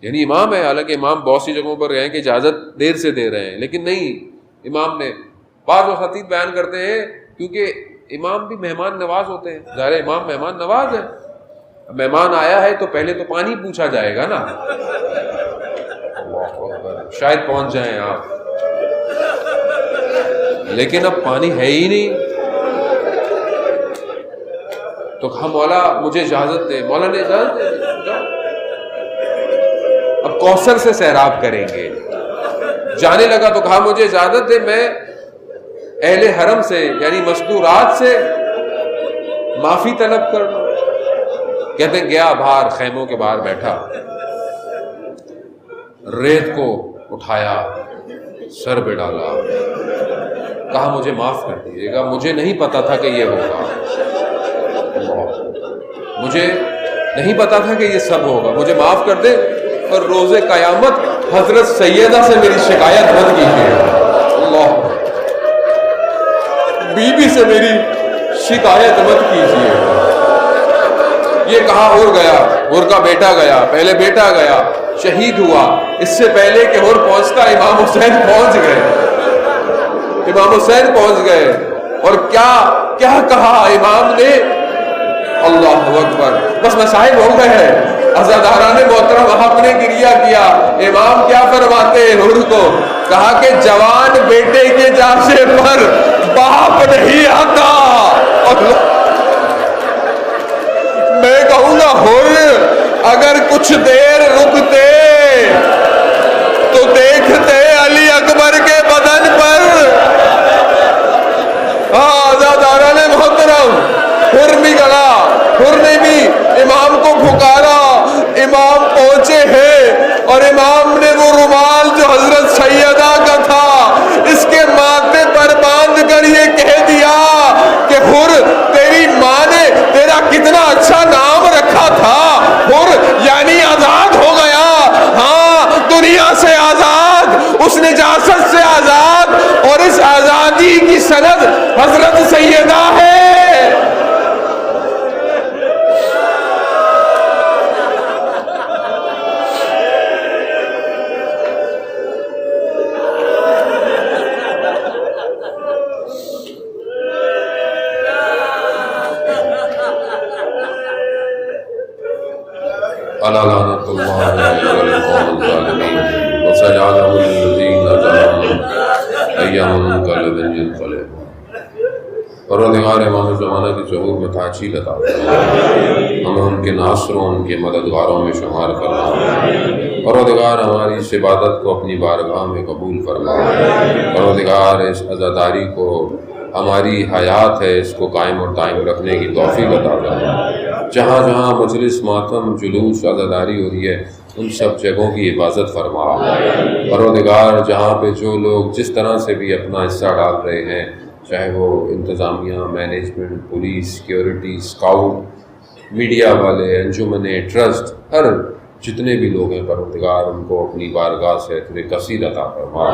یعنی امام ہے، حالانکہ امام بہت سی جگہوں پر گئے کہ اجازت دیر سے دے رہے ہیں، لیکن نہیں، امام نے، بعض خطیب بیان کرتے ہیں کیونکہ امام بھی مہمان نواز ہوتے ہیں، ظاہر امام مہمان نواز ہے، مہمان آیا ہے تو پہلے تو پانی پوچھا جائے گا نا، شاید پہنچ جائیں آپ، لیکن اب پانی ہے ہی نہیں، تو کہا مولا مجھے اجازت دے۔ مولا نے اجازت دے دی، اب کوثر سے سیراب کریں گے۔ جانے لگا تو کہا مجھے اجازت دے، میں اہل حرم سے یعنی مستورات سے معافی طلب کر لو. کہتے ہیں گیا باہر خیموں کے باہر بیٹھا, ریت کو اٹھایا, سر پہ ڈالا, کہا مجھے معاف کر دیجیے گا, مجھے نہیں پتا تھا کہ یہ ہوگا, مجھے نہیں پتا تھا کہ یہ سب ہوگا, مجھے معاف کر دے, اور روز قیامت حضرت سیدہ سے میری شکایت مت کیجیے. اللہ, بی بی سے میری شکایت مت کیجیے. یہ کہا اور گیا, اور کا بیٹا گیا, پہلے بیٹا گیا شہید ہوا, اس سے پہلے کہ اور پہنچتا امام حسین پہنچ گئے, امام حسین پہنچ گئے, اور کیا کیا کہا امام نے, اللہ اکبر. بس مسائل ہو گئے ہیں, عزاداران محترم حق نے گریہ کیا. امام کیا فرماتے ہیں حور کو, کہا کہ جوان بیٹے کے جاشے پر باپ نہیں آتا. میں کہوں گا حور اگر کچھ دیر رکتے تو دیکھتے علی اکبر کے بدن پر. عزاداران محترم, حر بھی گلا, حر نے بھی امام کو پکارا, امام پہنچے ہیں, اور امام نے وہ رومال جو حضرت سیدہ کا تھا اس کے ماتھے پر باندھ کر یہ کہہ دیا کہ حر تیری ماں نے تیرا کتنا اچھا نام رکھا تھا, حر یعنی آزاد ہو گیا. ہاں, دنیا سے آزاد, اس نجاست سے آزاد, اور اس آزادی کی سند حضرت سیدہ ہے. لعنت اللہ علی القوم الظالمین وسيجعلهم الذین ظلموا ایاما کالذین ينقلبون. پروردگار امام زمانہ کی ظہور میں تعجیل عطا فرما, ہمیں ان کے ناصروں, ان کے مددگاروں میں شمار فرما. پروردگار ہماری اس عبادت کو اپنی بارگاہ میں قبول فرما. پروردگار اس عزاداری کو, ہماری حیات ہے اس کو قائم اور دائم رکھنے کی توفیق عطا فرما. جہاں جہاں مجلس, ماتم, جلوس, عزاداری ہو رہی ہے ان سب جگہوں کی حفاظت فرما. پروردگار جہاں پہ جو لوگ جس طرح سے بھی اپنا حصہ ڈال رہے ہیں, چاہے وہ انتظامیہ, management, police, security, scout, media والے, انجمن, ٹرسٹ, ہر جتنے بھی لوگ ہیں, پروردگار ان کو اپنی بارگاہ سے اتنے کثیر عطا فرما.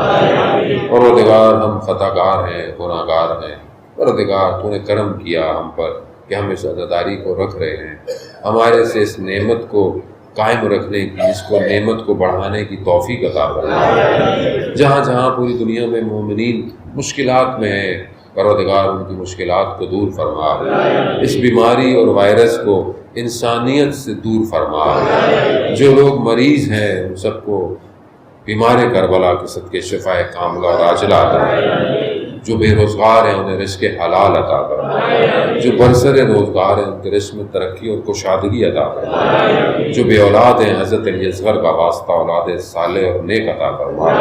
پروردگار ہم خطاکار ہیں, گناہگار ہیں. پروردگار تو نے کرم کیا ہم پر کہ ہم اس عزاداری کو رکھ رہے ہیں, ہمارے سے اس نعمت کو قائم رکھنے کی, اس کو نعمت کو بڑھانے کی توفیق عطا فرما. جہاں جہاں پوری دنیا میں مومنین مشکلات میں ہیں, پروردگار ان کی مشکلات کو دور فرما. اس بیماری اور وائرس کو انسانیت سے دور فرما. جو لوگ مریض ہیں ان سب کو بیمار کربلا کے صدقے شفائے کاملہ اور عاجلہ عطا فرما. جو بے روزگار ہیں انہیں رزق حلال عطا فرما. جو برسر روزگار ہیں ان کے رزق میں ترقی اور کشادگی عطا فرما. جو بے اولاد ہیں حضرت علی اصغر کا واسطہ اولاد صالح اور نیک عطا فرما.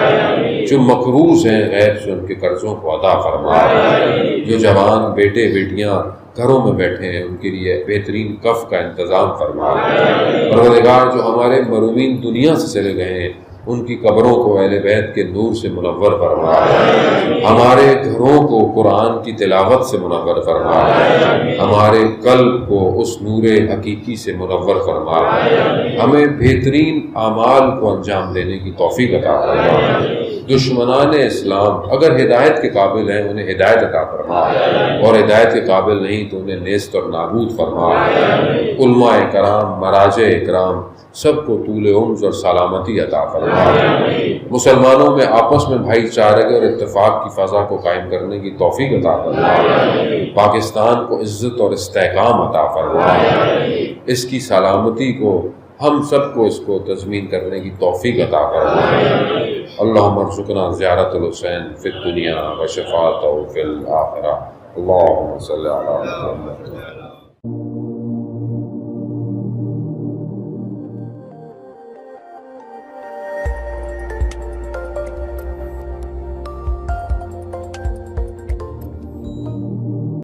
جو مقروض ہیں غیب سے ان کے قرضوں کو عطا فرما. جو جوان بیٹے بیٹیاں گھروں میں بیٹھے ہیں ان کے لیے بہترین کف کا انتظام فرما. پروردگار جو ہمارے مرحومین دنیا سے چلے گئے ہیں ان کی قبروں کو اہل بیت کے نور سے منور فرما. ہمارے گھروں کو قرآن کی تلاوت سے منور فرما. ہمارے قلب کو اس نور حقیقی سے منور فرما. ہمیں بہترین اعمال کو انجام دینے کی توفیق عطا فرما. دشمنان اسلام اگر ہدایت کے قابل ہیں انہیں ہدایت عطا فرما, اور ہدایت کے قابل نہیں تو انہیں نیست اور نابود فرما. علماء کرام, مراجع اکرام سب کو طول عمر اور سلامتی عطا فرما. مسلمانوں میں آپس میں بھائی چارے اور اتفاق کی فضا کو قائم کرنے کی توفیق عطا فرما. پاکستان کو عزت اور استحکام عطا فرما. اس کی سلامتی کو ہم سب کو اس کو تضمین کرنے کی توفیق عطا فرما. اللہم ارزقنا زیارت الحسین فی الدنیا و شفاعتہ فی الآخرہ. اللہم صلی علی محمد.